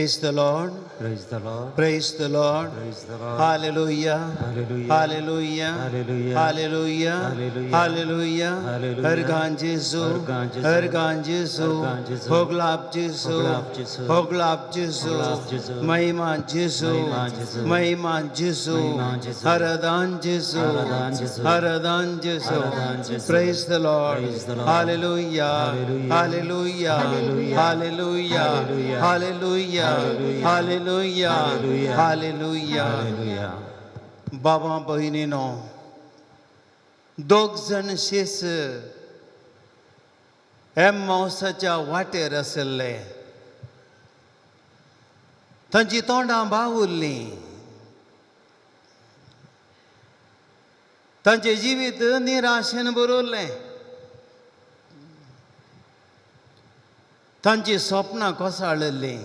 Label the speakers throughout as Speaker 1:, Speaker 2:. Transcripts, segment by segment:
Speaker 1: Praise the Lord.
Speaker 2: Praise the Lord.
Speaker 1: Praise the Lord.
Speaker 2: Praise the Lord.
Speaker 1: Hallelujah.
Speaker 2: Hallelujah.
Speaker 1: Hallelujah.
Speaker 2: Hallelujah.
Speaker 1: Hallelujah.
Speaker 2: Hallelujah.
Speaker 1: Hallelujah.
Speaker 2: Hallelujah.
Speaker 1: Ergan Jesu.
Speaker 2: Ergan Jesu.
Speaker 1: Ergan Jesu.
Speaker 2: Ergan Jesu.
Speaker 1: Hoglap Jesu.
Speaker 2: Hoglap Jesu.
Speaker 1: Hoglap Jesu.
Speaker 2: Hoglap Jesu.
Speaker 1: Mahima Jesu.
Speaker 2: Mahima Jesu.
Speaker 1: Mahima Jesu.
Speaker 2: Mahima Jesu.
Speaker 1: Haradan Jesu.
Speaker 2: Haradan Jesu.
Speaker 1: Haradan Jesu.
Speaker 2: Haradan Jesu.
Speaker 1: Praise the Lord.
Speaker 2: Praise the Lord.
Speaker 1: Hallelujah.
Speaker 2: Hallelujah.
Speaker 1: Hallelujah.
Speaker 2: Hallelujah.
Speaker 1: Hallelujah.
Speaker 2: Hallelujah.
Speaker 1: Hallelujah.
Speaker 2: Hallelujah.
Speaker 1: Hallelujah.
Speaker 2: Hallelujah.
Speaker 1: Hallelujah.
Speaker 2: Hallelujah.
Speaker 1: बाबा बहिणीनो, दोग जण शेस एम्माउसाच्या वाटेर आसले. तांची तोंडां बावुरलीं. तांचें जिवीत निराशेन भरवलें. तांची स्वप्नां कोसळ्ळीं.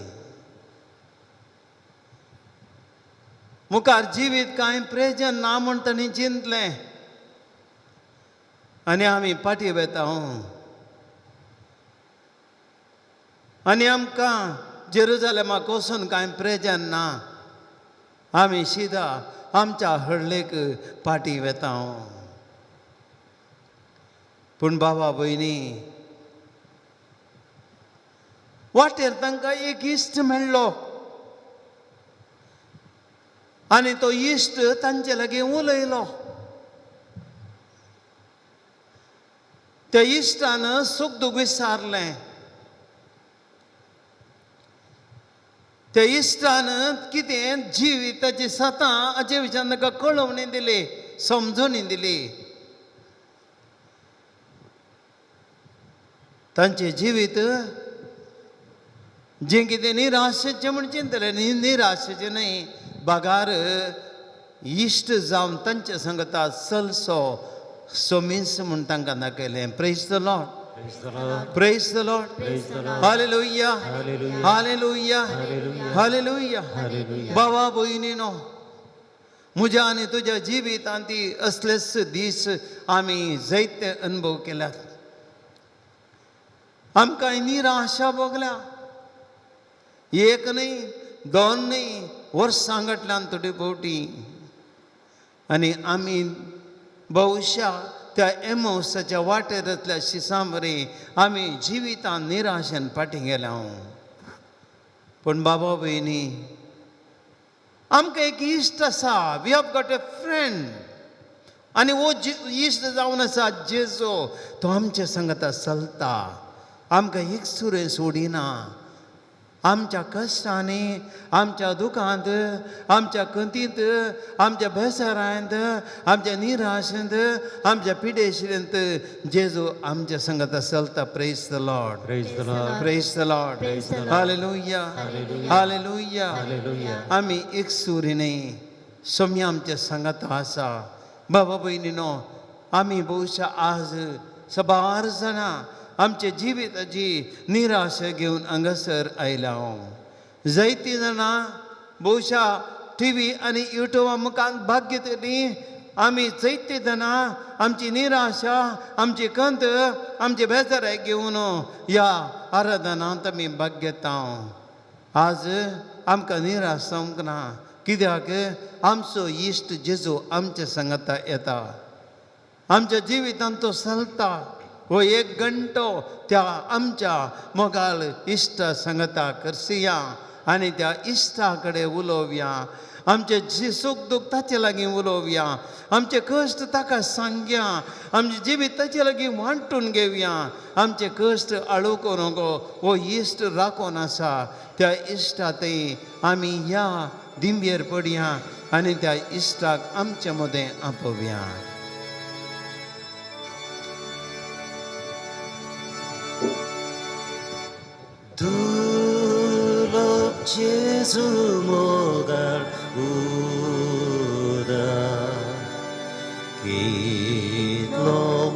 Speaker 1: मुखार जिवीत कांय प्रेजन ना म्हूण तांणी चिंतलें. आनी आमी फाटीं वेता. आनी आमकां जेरुजालेमाक वचून कांय प्रेजन ना. आमी सीदा आमच्या हडलेक फाटीं वेता. पूण बाबा भयणी, वाटेर तांकां एक इश्ट मेळ्ळो. आनी तो इश्ट तांचे लागीं उलयलो. त्या इश्टान सूख दूख विचारलें. त्या इश्टान कितें जिविताची सतां हाचे विशयान ताका कळोवणी दिली, समजोवणी दिली. तांचें जिवीत जें कितें निराशेचें म्हूण चिंतलें, निराशेचें न्हय, बागार इश्ट जावन तांचे संगता चलसो सोमीस म्हूण तांकां दाखयलें. Praise the Lord.
Speaker 2: Praise the Lord.
Speaker 1: Praise the Lord.
Speaker 2: Praise the Lord.
Speaker 1: Hallelujah.
Speaker 2: Hallelujah.
Speaker 1: Hallelujah.
Speaker 2: Hallelujah.
Speaker 1: Hallelujah.
Speaker 2: Hallelujah.
Speaker 1: बाबा भयणीनो, म्हज्या आनी तुज्या जिवितांत असलेच दीस आमी जायते अनुभव केल्यात. आमकां निराशा भोगल्या. एक न्हय, दोन न्हय, वर्सां घटल्यान तुटे भोवटी. आनी आमी भविश्या त्या एम्माउसाच्या वाटेरांतल्या शिसांबरी आमी जिवितांत निराशेन फाटीं गेल्या. पूण बाबा भयणी, आमकां एक इश्ट आसा. We have got a friend. आनी वो इश्ट जावन आसा जेजू. तो आमचे संगता चलता. आमकां एक सुरे सोडिना. आमच्या कश्टांनी, आमच्या दुखांत, आमच्या कंतींत, आमच्या बेसारांत, आमच्या निराशेंत, आमच्या पिडेशिरेंत जेजू आमच्या संगता चलता. Praise the Lord.
Speaker 2: Praise the Lord.
Speaker 1: Praise the Lord.
Speaker 2: Praise the Lord.
Speaker 1: Hallelujah. Hallelujah.
Speaker 2: Hallelujah.
Speaker 1: आमी एक सुरीने सोमी आमच्या संगता आसा. बाबा भयणीनो, आमी भविश्या आज सबार जाणां आमचे जिविताची निराशा घेवन हांगासर आयल्या. जायतीं जाणां भविश्या टीव्ही आनी युट्यूबा मुखार भाग घेतली. आमी जायतीं जाणां आमची निराशा, आमची कंत, आमचे बेजाराय घेवन ह्या आराधनांत आमी भाग घेता. आज आमकां निराश जावंक ना. कित्याक आमचो इश्ट जेजू आमच्या संगता येता. आमच्या जिवितांत तो चलता. हो एक घंटो त्या आमच्या मोगाळ इश्टा संगता करसिया आनी त्या इश्टा कडेन उलोवया. आमचे जी सूख दूख ताचे लागीं उलोवया. आमचे कश्ट ताका सांगया. आमचे जिवीत ताचे लागीं वांटून घेवया. आमचे कश्ट आळोवंक नगो. हो इश्ट राखून आसा. त्या इश्टा थंय आमी ह्या दिंबेर पडया आनी त्या इश्टाक आमचे मदें आपोवया.
Speaker 2: 두렵 예수 모갈 우다 길로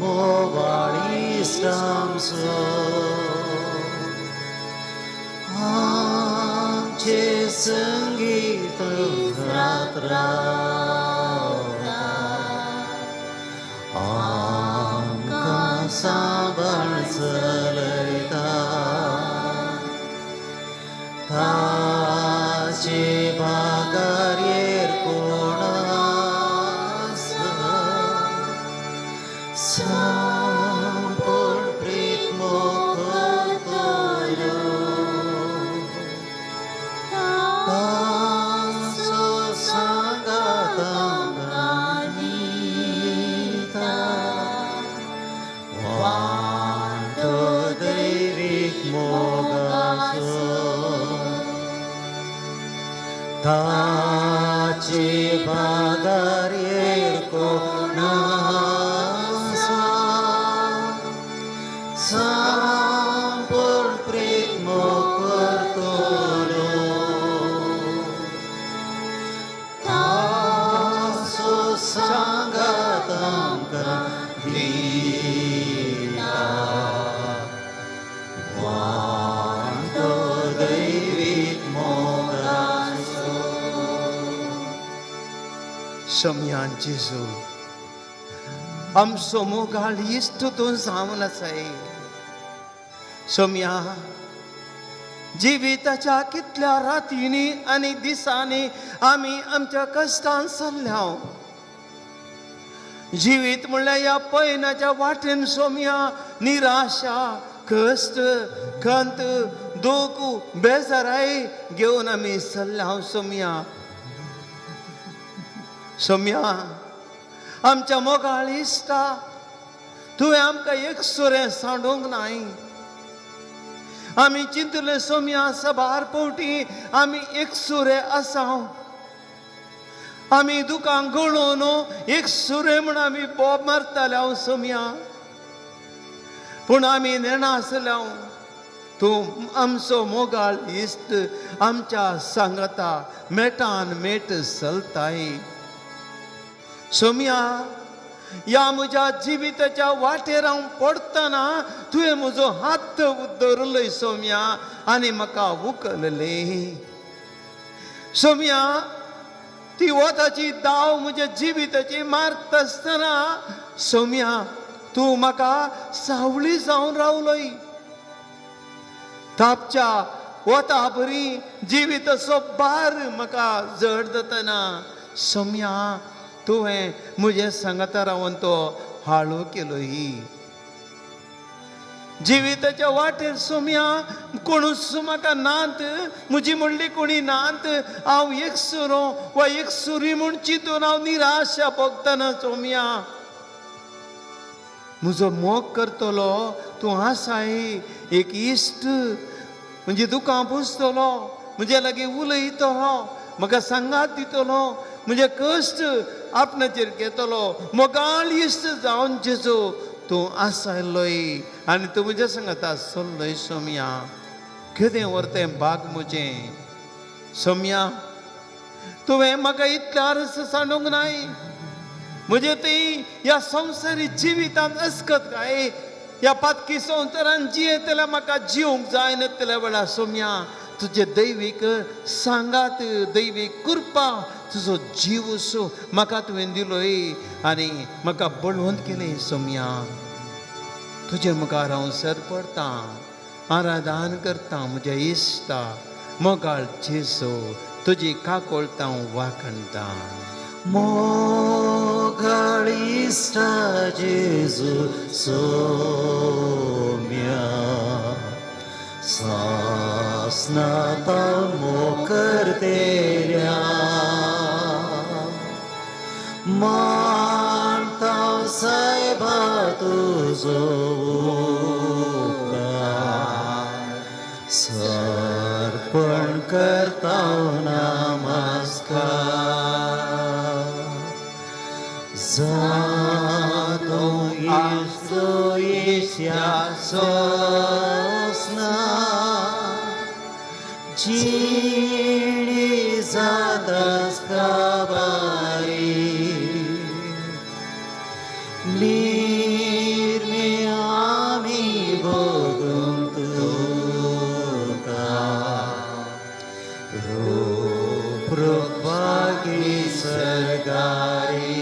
Speaker 2: 모발이 삼소 암제 성기도 라트라 암가 사발설레다 다 संपूर्ण प्रीत मोकळतो तासो सांगाता नीता वांटो दैविक मोगासो ताचे बादार येको नासा संपूर्ण प्रीत मोकळतो तासो सांगात आमकां दिता वांटो दैवीक मोगासो
Speaker 1: शम्यान जेजू आमचो मोगाळ इश्टतून जावन आसाय शम्या जिविताच्या कितल्या रातींनी आनी दिसांनी आमी आमच्या कश्टान सल्ल्या जिवीत म्हणल्यार ह्या पैनाच्या वाटेन सोम्या निराशा कश्ट खंत दूख बेजाराय घेवन आमी सल्ल्या सोम्या सोम्या आमच्या मोगाळ इश्टा तुवें आमकां एक सुरें सांडूंक नाय आमी चिंतले सोम्या सबार पोवटी आमी एक सुरे आसाव आमी दुखांक गळोवन एक सुरे म्हण आमी बोब मारताले हांव सोम्या पूण आमी नेणासल्या तूं आमचो मोगाळ इश्ट आमच्या सांगाता मेटान मेट चलताय सोम्या या म्हज्या जिविताच्या वाटेर हांव पडटना तुवें म्हजो हात धरलोय सोम्या आनी म्हाका उखलले सोम्या ती वताची दाव म्हज्या जिविताची मारत आसतना सोम्या तूं म्हाका सावळी जावन रावलोय तापच्या वता बरी जिविताचो भार म्हाका जड जातना सोम्या तुवें म्हजे सांगाता रावन तो हाळू केलोय जिविताच्या वाटेर सोम्या कोणूच म्हाका नात म्हजी म्हणली कोणी नात हांव एक सुरो वा एक सुरी म्हूण चिंतून हांव निराशा भोगतना सोम्या म्हजो मोग करतलो तूं आसाय एक इश्ट म्हणजे दुखां पुसतलो म्हजे लागीं उलयतलो म्हाका सांगात दितलो म्हजे कश्ट आपणाचेर घेतलो मोगाळ इश्ट जावन जेजू तूं आसायलोय आनी तूं म्हज्या सांगाता चल्लोय सोम्या कितें व्हरतें भाग म्हजें सोम्या तुवें म्हाका इतल्या अर्स सांडूंक नाय म्हजे ती ह्या संवसारी जिवितांत अस्कत काय ह्या पातकी संवसारांत जियेतल्या म्हाका जिवंक जाय नासल्या वेळार सोम्या तुजे दैवीक सांगात दैवीक कृपा तुजो जीव असो म्हाका तुवें दिलोय आनी म्हाका बळवंत केलें सोम्या तुजे मुखार हांव सरपडटां आराधन करतां म्हज्या इश्टा मोगाळ जेजू तुजी काकोळटां हांव वाखणटां
Speaker 2: मोगाळ इश्टा जेजू सोम्या सासनाता मोकर तेऱ्या मानता साहेबा तुजो उपकार सर्पण करता नमस्कार जातो इश्टो येशा सोसना जिणी जातास काबारी निर्मे आमी भोगून तुका रूप रूपागी सरगारी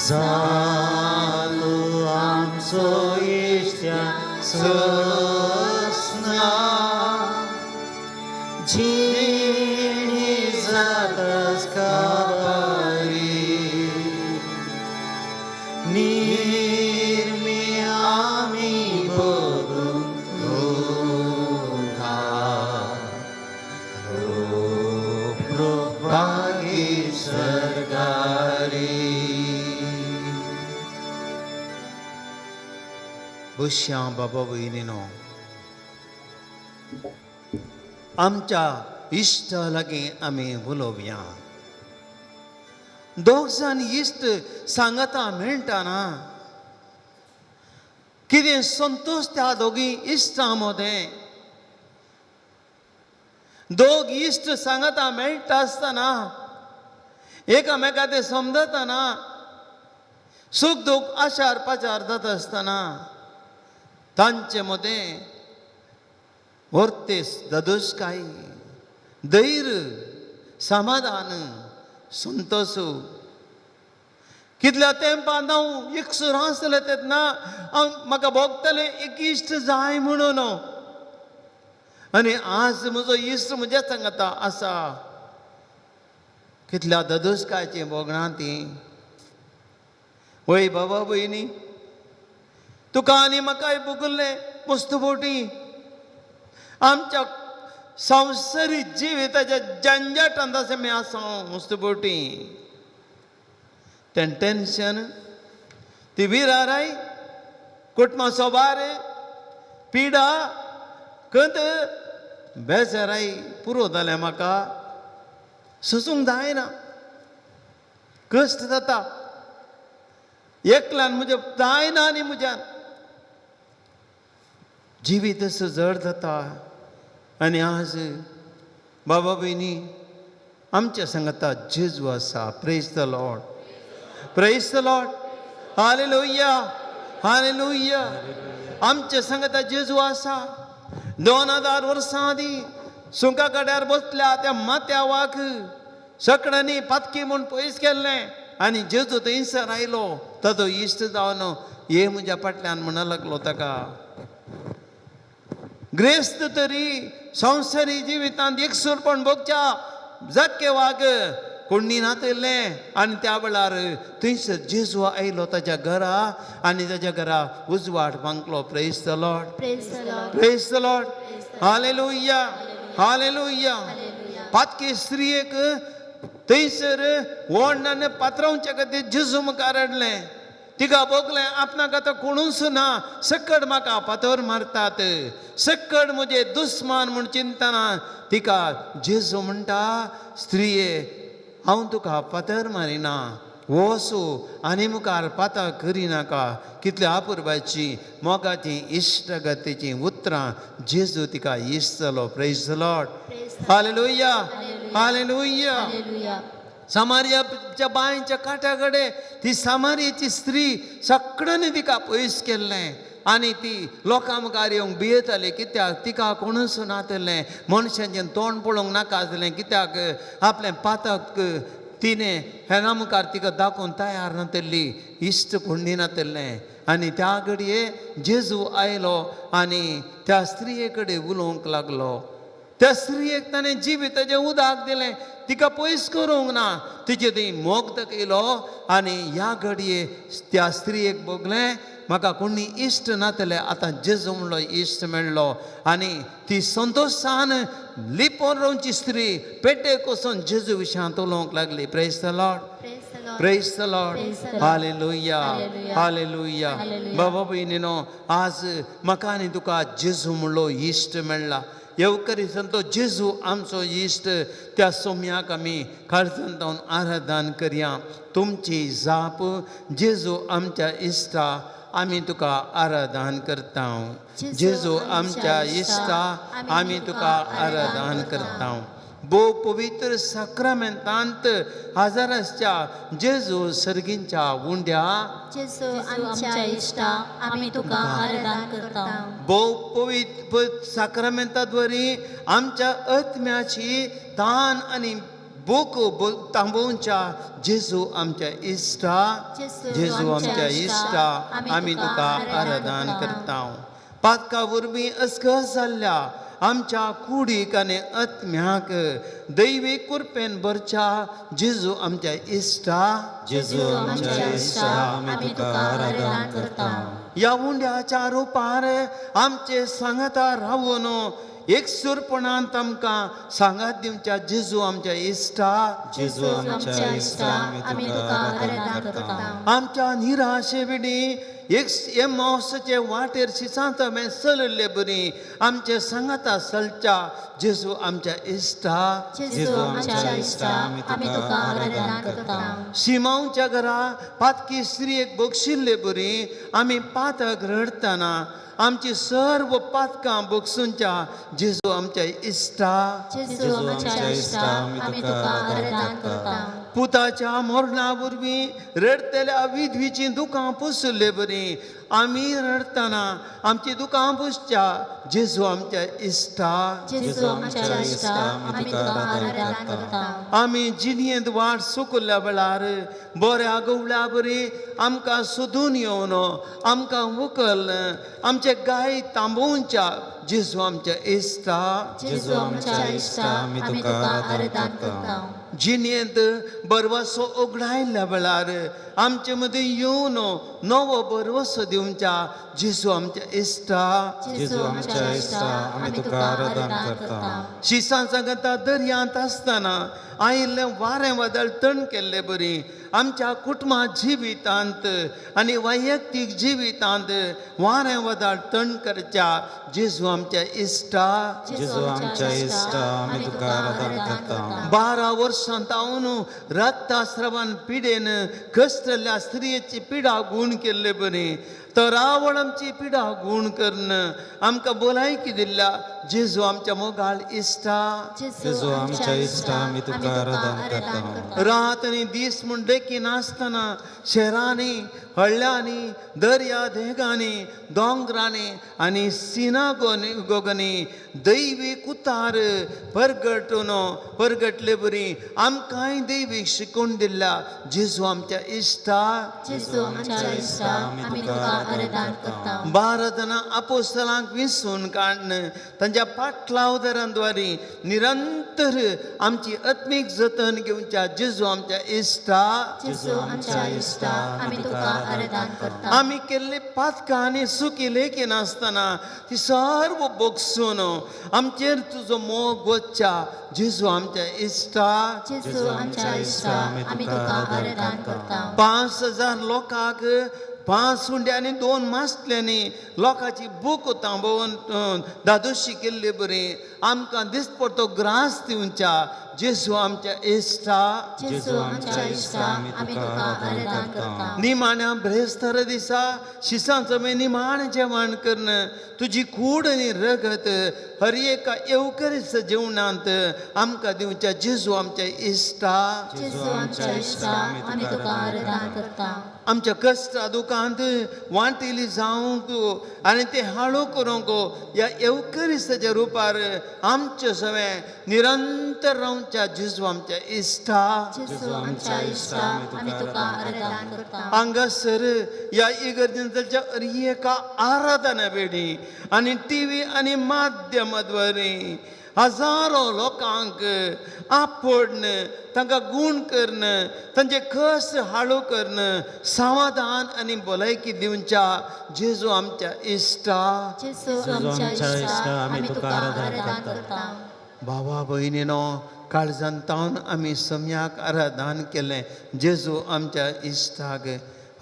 Speaker 2: जालो आमचो इश्ट्या सोसना जिणी जातास काबारी
Speaker 1: बुश्या बाबा भयणीनो, आमच्या इश्ट लागी आमी उलोवया. दोग जाण इश्ट सांगता मेळटाना कितें संतोष त्या दोगी इश्टां मदें. दोग इश्ट सांगता मेळटा आसतना एकामेका ते समजतना सुख दूख आशार पाचार जाता आसतना तांचे मदें वर्तेस ददोसकाय, धैर्य, समाधान, संतोष. कितल्या तेंपान हांव एकसुर आसलें तेन्ना म्हाका भोगतलें एक इश्ट जाय म्हणून, आनी आज म्हजो इश्ट म्हज्या सांगता आसा. कितल्या ददोसकायची भोगणां ती. वय बाबा भयणी, तुका आनी म्हाकाय भोगुल्लें मस्तभोवटी आमच्या संवसारी जिविताच्या झंझटांत अशें आमी आसा मस्तभोवटी. तें टेन्शन, ती विराराय, कुटुंबा सोबार, पिडा, खंत बेजाराय पुरो जाल्या म्हाका सोसूंक जायना. कश्ट जाता, एकल्यान म्हजें जायना आनी म्हज्यान जिवीत असो जड जाता. आनी आज बाबा भयणी आमच्या सांगता जेजू आसा. Praise the Lord, praise the Lord, hallelujah, hallelujah. आमच्या सांगता जेजू आसा. 2000 वर्सां आदीं सुंका कड्यार बसल्या त्या माथ्यावाक सकड्यांनी पातकी म्हूण पयस केल्लें आनी जेजू थंयसर आयलो. ताचो इश्ट जावन हे म्हज्या फाटल्यान म्हणूंक लागलो ताका. ग्रेस्त तरी संवसारी जिवितांत एकसूरपण भोगच्या जाक्के वाग कोणी नातयल्लें आनी त्या वेळार थंयसर जेजू आयलो ताच्या घरा आनी ताच्या घरा उजवाड मागलो. Praise the Lord, praise the Lord, hallelujah, hallelujah. पातकी स्त्रियेक थंयसर व्हडल्यान पात्रांवच्या खातीर जेजू मुखार हाडलें. तिका भोगलें आपणाक आतां कोणूच ना. सकड म्हाका फातर मारतात, सकड म्हजे दुस्मान म्हूण चिंतना तिका जेजू म्हणटा, स्त्रिये हांव तुका फातर मारिना, वसू आनी मुखार पाताळ करिनाका. कितल्या अपुर्बाची मोगाची इश्टगतीची उतरां जेजू तिका इश्ट जालो. Praise the Lord, hallelujah, hallelujah. समारियाच्या बांयच्या काट्या कडेन ती समारियाची स्त्री सगळ्यांनी तिका पयस केल्लें आनी ती लोकां मुखार येवंक भियेताली. कित्याक तिका कोणूच नातलें, मनशांचें तोंड पळोवंक नाका आसलें. कित्याक आपलें पातक तिणें हेना मुखार तिका दाखोवन तयार नातल्ली, इश्ट कोणी नातल्लें. आनी त्या घडये जेजू आयलो आनी त्या स्त्रिये कडेन उलोवंक लागलो. त्या स्त्रियेक ताणें जिविताचें उदक दिलें, तिका पयस करूंक ना. तिचे थंय मोग दाखयलो आनी ह्या घडये त्या स्त्रियेक भोगलें म्हाका कोणी इश्ट नातलें, आतां जेजू म्हणलो इश्ट मेळ्ळो. आनी ती संतोशान लिपोन रावची स्त्री पेटेक वचून जेजू विशयांत उलोवंक लागली. Praise the Lord, praise the Lord, hallelujah, hallelujah. बाबा भयणीनो, आज म्हाका आनी तुका जेजू म्हणलो इश्ट मेळ्ळा. येवकरी संतो जेजू आमचो इश्ट. त्या सोम्याक आमी काळजांत आराधन करया. तुमची जाप जेजू आमच्या इश्टा, आमी तुका आराधन करता. जेजू आमच्या इश्टा, आमी तुका आराधन करता. भोव पवित्र साक्रामेंतांत हजाराच्या जेजू सर्गींच्या उंड्या,
Speaker 3: जेजू आमच्या इश्टा, आमी तुका आराधन करता.
Speaker 1: भोव पवित्र साक्रामेंताद्वारी आमच्या आत्म्याची तान आनी भूक थांबोवच्या जेजू आमच्या इश्टा, जेजू आमच्या इश्टा, आमी तुका आराधन करता. पातका वरवीं अस्कस जाल्ल्या आमच्या कुडीक आनी आत्म्याक दैवीक कृपेन भरच्या जेजू आमच्या इश्टा,
Speaker 2: जेजू आमच्या इश्टा, आमी तुका आराधन करता.
Speaker 1: ह्या उंड्याच्या रुपार आमचे सांगता रावून एक सुरपणांत आमकां सांगात दिवच्या जेजू आमच्या इश्टा
Speaker 2: जेजू आमच्या इश्टा आमी तुका आराधना करता
Speaker 1: आमच्या निराशे विडी एक मावसाचे वाटेर शिसांत हांवें चलले बरी आमचे सांगाता चलच्या जेजू आमच्या इश्टा
Speaker 2: जेजू आमच्या इश्टा आमी तुका आराधना करता
Speaker 1: शिमांच्या घरा पातकी स्त्रियेक बक्षिल्ले बरी आमी पातक रडतना आमची सर्व पातकां बक्षूंच्या जेजू आमच्या इश्टा
Speaker 2: जेजू आमच्या इश्टा आमी तुका आराधना करता
Speaker 1: पुताच्या मरणा वरवीं रडतल्या विधवीची दुकां पुसले बरी आमी रडतना आमची दुकां पुसच्या जेजू आमच्या इश्टा
Speaker 2: जेजू आमच्या इश्टा आमी तुका आराधना करता
Speaker 1: आमी जिणयेंत वाट सुकल्या वेळार बऱ्या गवळ्या बरी आमकां सोदून येवन आमकां व्हंकल आमचे गाय तांबोवच्या जेजू आमच्या इश्टा
Speaker 2: जेजू आमच्या इश्टा आमी तुका आराधना करता
Speaker 1: जिणयेंत बरवसो उगडायल्या वेळार आमचे मदीं येवन नवो बरवसो दिवच्या जेजू आमच्या इश्टा
Speaker 2: जेजू आमच्या इश्टा आमी तुका आराधना करता
Speaker 1: शिसां सांगता दर्यांत आसतना आयिल्लें वारें वादळ तण केल्ले बरी आमच्या कुटुंबा जिवितांत आनी वैयक्तीक जिवितांत वारें वादळ तण करच्या जेजू आमच्या इश्टा
Speaker 2: जेजू आमच्या इश्टा आमी तुका आराधना करता
Speaker 1: 12 वर्सांत हांव रक्तास्रावान पिडेन कसलेल्या स्त्रियेची पिडा गूण केल्ले बरी तरावळ आमची पिडा गूण करून आमकां भलायकी दिल्या जेजू आमच्या मोगाळ इश्टा
Speaker 2: जेजू आमच्या इश्टा आमी तुका आराधना करता
Speaker 1: रात आनी दीस म्हूण देखी नासतना शहरांनी हळ्यांनी दर्या देगांनी दोंगरांनी आनी सिनागोगांनी दैवीक उतार परगटले बरी आमकांय दैवीक शिकून दिल्या जेजू आमच्या इश्टा
Speaker 2: जेजू आमच्या इश्टा आमी तुका आराधना करता
Speaker 1: 12 जाणां आपोस्तलांक विंचून काडन तांच्या पाटलावदारांद्वारे निरंतर आमची आत्मीक जतन घेवच्या जेजू आमच्या इश्टा
Speaker 2: जेजू आमच्या इश्टा आमी तुका आराधना करता
Speaker 1: आमी केल्ले पातकां आनी सुखी लेखी नासतना ती सर्व बोगसून आमचेर तुजो मोग वचच्या जेजू आमच्या इश्टा
Speaker 2: जेजू आमच्या इश्टा आमी तुका आराधना करता
Speaker 1: 5000 लोकांक 5 हुंड्या आनी 2 मासल्यांनी लोकांची भूक थांबोवन दादोशी केल्ली बरी आमकां दिसता पडतो ग्रास दिवच्या जेजू आमच्या इश्टा
Speaker 2: जेजू आमच्या इश्टा आमी तुका आराधना करता
Speaker 1: निमाण्या ब्रेस्तार दिसा शिसांचो निमाण जेवण करण तुजी कूड आनी रगत हर एका येवकरीस जेवणांत आमकां दिवच्या जेजू आमच्या इश्टा
Speaker 2: जेजू आमच्या इश्टा आमी तुका आराधना करता
Speaker 1: आमच्या कश्टा दुखांत वांटिली जावंक आनी ते हाळू करूंक ह्या येवकरिस्ताच्या रुपार आमचे सगळें निरंतर रावच्या जेजू आमच्या इश्टा
Speaker 2: जेजू आमच्या इश्टा आमी तुका आराधना करता
Speaker 1: हांगासर ह्या इगर्जेंतल्या एका आराधना वेळी आनी टीव्ही आनी माध्यमाद्वारे हजारो लोकांक आपडन तांकां गूण करण तांचे कश्ट हाळू करण समाधान आनी भलायकी दिवच्या जेजू आमच्या इश्टा
Speaker 2: जेजू आमच्या इश्टा आमी तुका आराधना करता
Speaker 1: भावा भयणीनो काळजान तावन आमी सम्याक आराधन केलें जेजू आमच्या इश्टाक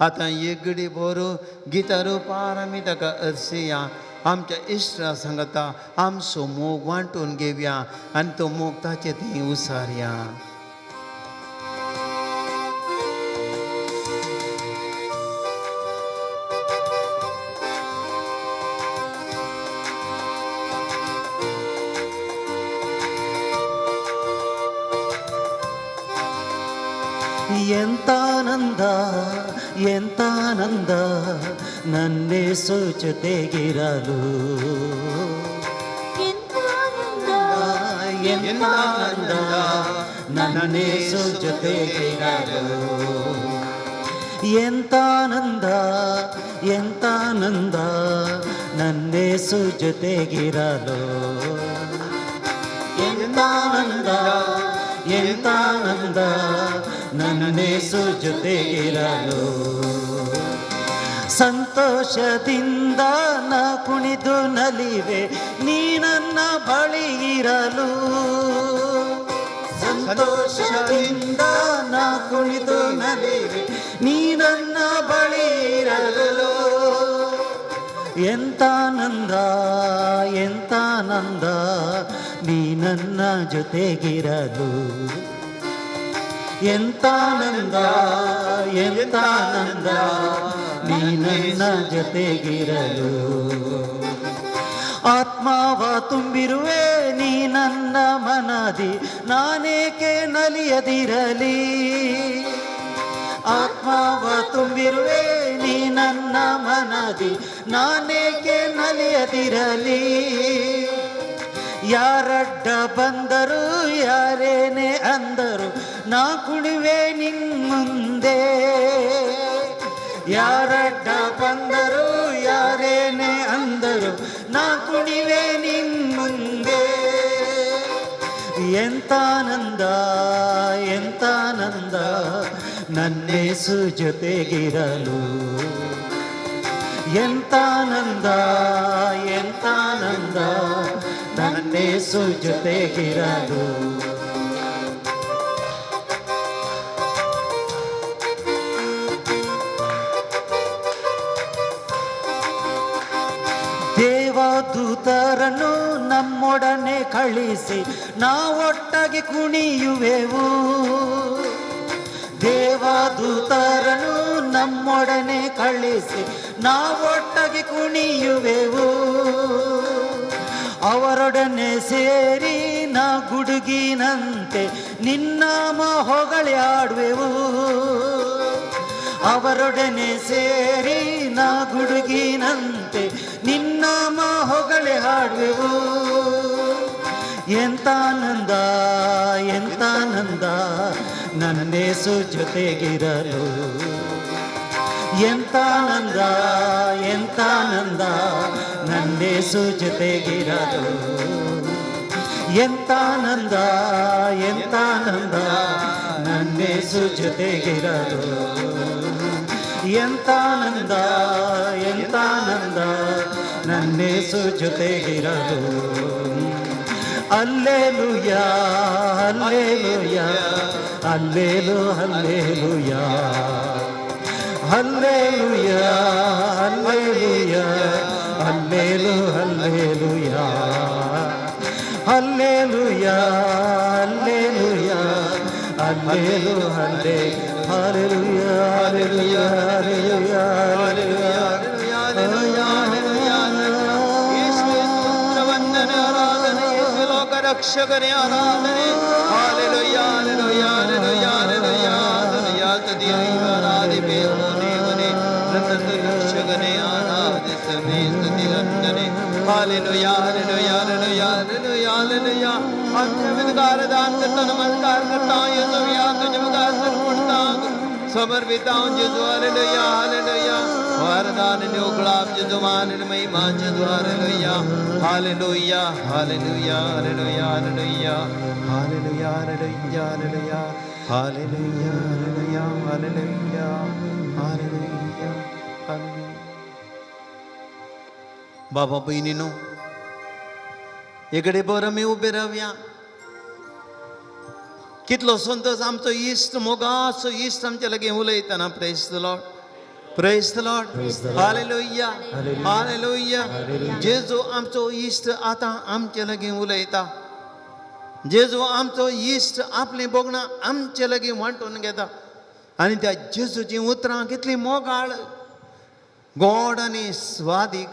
Speaker 1: आतां एक घडी बरो गिता रुपार आमी ताका अर्सया आमच्या इश्टा सांगता आमचो मोग वांटून घेवया आनी तो मोग ताचे थंय उसारया
Speaker 4: ಎಂತ ಆನಂದ ನನ್ನೇ ಜೊತೆಗಿರಲು ಎಂತ ಆನಂದ ನನ್ನೇ ಜೊತೆಗಿರಲು ಎಂತ ಆನಂದ ನನ್ನೇ ಜೊತೆಗಿರಲು ಎಂತ ಆನಂದ ನನ್ನೇ ಜೊತೆಗಿರಲು ಸಂತೋಷದಿಂದ ನಾ ಕುಣಿದು ನಲಿವೆ ನೀ ನನ್ನ ಬಳಿ ಇರಲು. ಸಂತೋಷದಿಂದ ನಾ ಕುಣಿದು ನಲಿವೆ ನೀ ನನ್ನ ಬಳಿ ಇರಲು. ಎಂತಾನಂದ ಎಂತಾನಂದ ನೀ ನನ್ನ ಜೊತೆಗಿರಲು. ಎಂತಾನಂದ ಎಂತಾನಂದ ನೀ ನನ್ನ ಜೊತೆಗಿರಲು. ಆತ್ಮವ ತುಂಬಿರುವೆ ನೀ ನನ್ನ ಮನದಿ ನಾನೇಕೆ ನಲಿಯದಿರಲಿ. ಆತ್ಮವ ತುಂಬಿರುವೆ ನೀ ನನ್ನ ಮನದಿ ನಾನೇಕೆ ನಲಿಯದಿರಲಿ. ಯಾರಡ್ಡ ಬಂದರು ಯಾರೇನೇ ಅಂದರು ನಾ ಕುಣಿವೆ ನಿನ್ ಮುಂದೆ. ಯಾರಡ್ಡ ಬಂದರು ಯಾರೇನೇ ಅಂದರು ನಾ ಕುಣಿವೆ ನಿನ್ ಮುಂದೆ. ಎಂತಾನಂದ ಎಂತಾನಂದ ನನ್ನೇಸು ಜೊತೆಗಿರಲು. ಎಂತಾನಂದ ಎಂತಾನಂದ ನನ್ನೇಸು ಜೊತೆಗಿರಲು. ದೇವದೂತರನ್ನು ನಮ್ಮೊಡನೆ ಕಳಿಸಿ ನಾವೊಟ್ಟಾಗಿ ಕುಣಿಯುವೆವು. ದೇವದೂತರನ್ನು ನಮ್ಮೊಡನೆ ಕಳಿಸಿ ನಾವೊಟ್ಟಾಗಿ ಕುಣಿಯುವೆವು. ಅವರೊಡನೆ ಸೇರಿ ನಾ ಗುಡುಗಿನಂತೆ ನಿನ್ನಾಮ ಹೊಗಳಿ ಆಡುವೆವು. ಅವರೊಡನೆ ಸೇರಿ ನಾ ಗುಡುಗಿನಂತೆ ನಿನ್ನಾಮ ಹೊಗಳಿ ಹಾಡುವೆವು. ಎಂತಾನಂದ ಎಂತಾನಂದ ನನ್ನೇಸು ಜೊತೆಗಿರಲು. ಎಂತಾನಂದ ಎಂತಾನಂದ ನನ್ನೇಸು ಜೊತೆಗಿರಲು. ಎಂತಾನಂದ ಎಂತಾನಂದ ನನ್ನೇಸು ಜೊತೆಗಿರಲು. ಎಂತಾನಂದ ಎಂತಾನಂದ ನನ್ನೇಸು ಜೊತೆಗಿರಲು. ಹಲ್ಲೆಲೂಯಾ ಹಲ್ಲೆಲೂಯಾ ಹಲ್ಲೆಲು ಹಲ್ಲೆಲೂಯಾ ಹಲ್ಲೆಲೂಯಾ ಹಲ್ಲೆಲೂಯಾ ಹಲ್ಲೆಲು ಹಲ್ಲೆಲೂಯಾ ಹಲ್ಲೆಲೂಯಾ ಹಲ್ಲೆಲೂಯಾ ಹಲ್ಲೆಲು ಹಲ್ಲೆ ಹಲ್ಲೆಲೂಯಾ ಹಲ್ಲೆಲೂಯಾ ಹಲ್ಲೆಲೂಯಾ ಹಲ್ಲೆಲೂಯಾ
Speaker 1: ರಕ್ಷಕನೇ ಆರಾಧನೆ. Hallelujah hallelujah hallelujah hallelujah hallelujah ತುದಿಯ ಆರಾಧಿಪೆ ದೇವನೇ ನನ್ನ ರಕ್ಷಕನೇ ಆರಾಧಿಸಮೇ ಸ್ತುತಿ ವಂದನೆ. Hallelujah hallelujah hallelujah hallelujah hallelujah. हमने विदगार दान करता नमस्कार करता हूँ यीशु या तुझे विदगार करता हूँ समर्पिता हूँ यीशु. हालेलूया हालेलूया वरदान न्यू गुलाब यीशु मान महिमा यीशु. Hallelujah hallelujah hallelujah hallelujah hallelujah hallelujah hallelujah hallelujah hallelujah hallelujah hallelujah hallelujah hallelujah. बाबा बहिणीनो इकडे बरं मी उभे राहूया. कितलो संतोष आमचो इश्ट मोगाचो इश्ट आमच्या लगे उलयतना. Praise the Lord praise the Lord hallelujah hallelujah. जेजू आमचो इश्ट आता आमचे लगे उलयता. जेजू आमचो इश्ट आपली बोगणां आमचे लगे वांटून घेता. आनी त्या जेजूची उतरां कितली मोगाळ गोड आनी स्वादीक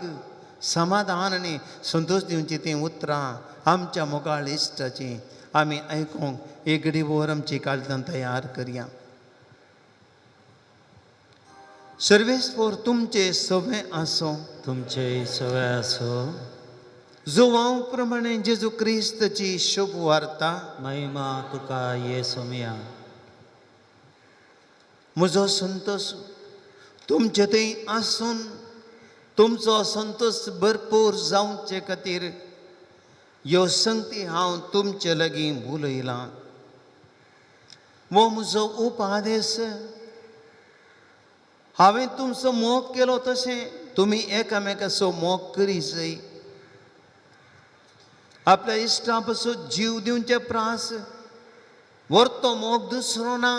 Speaker 1: समाधान आनी संतोष दिवची ती उतरां आमच्या मोगाळ इश्टाची आमी आयकूंक एक घडीभर आमची काळजां तयार करया. सर्वेस्पर तुमचे सवे आसो.
Speaker 4: तुमचे सवय असो.
Speaker 1: जुवांव प्रमाणे जेजू क्रिस्ताची शुभ वार्ता.
Speaker 4: महिमा तुका येसो मिया.
Speaker 1: म्हजो संतोष तुमचे थंय आसून तुमचो संतोष भरपूर जावचे खातीर ह्यो संगती हांव तुमचे लागीं उलयलां. हो म्हजो उपादेश. हांवें तुमचो मोग केलो तशें तुमी एकामेकाचो मोग करीसय. आपल्या इश्टा पासून जीव दिवचे प्रास व्हरतो मोग दुसरो ना.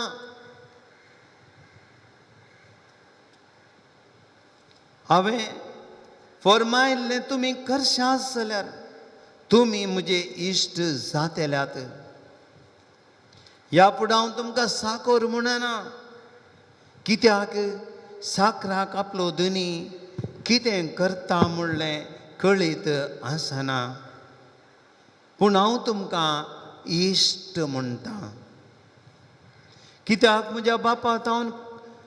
Speaker 1: हांवें फरमायल्लें तुमी करशात जाल्यार तुमी म्हजे इश्ट जातेल्यात. ह्या फुडें हांव तुमकां साकर म्हणना, कित्याक साकराक आपलो धनी कितें करता म्हणलें कळीत आसना. पूण हांव तुमकां इश्ट म्हणटा. कित्याक म्हज्या बापायतावन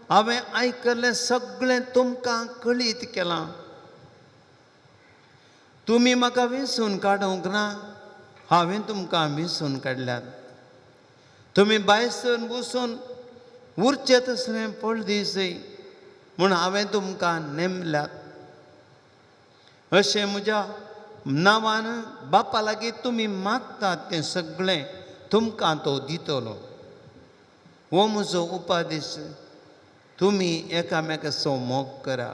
Speaker 1: हांवें आयकल्लें सगळें तुमकां कळीत केलां. तुमी म्हाका वेंचून काडूंक ना, हांवें तुमकां वेंचून काडल्यात. तुमी भायर सरून बसून उरचे तसलें फळ दिसय म्हूण हांवें तुमकां नेमल्यात. अशें म्हज्या नांवान बापा लागीं तुमी मागतात तें सगळें तुमकां तो दितलो. हो म्हजो उपादेश, तुमी एकामेकाचो मोग करा.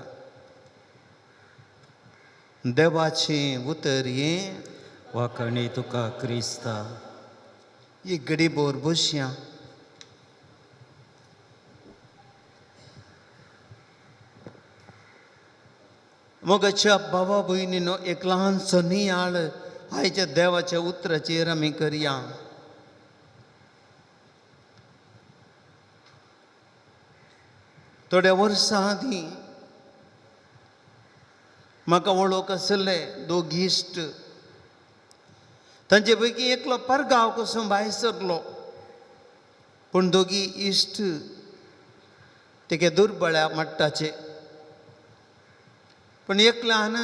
Speaker 1: देवाचें उतर हें.
Speaker 4: वाकणी तुका क्रिस्ता.
Speaker 1: एक घडीभर बसया. मोगाच्या बाबा भयणीनो, एक ल्हानसो नियाळ आयच्या देवाच्या उतराचेर आमी करया. थोड्या वर्सां आदीं म्हाका वळख आसले दोग इश्ट. तांचे पैकी एकलो परगांव कसो भायर सरलो. पूण दोगी इश्ट तेगे दुर्बळ्या मट्टाचे. पूण एकल्यान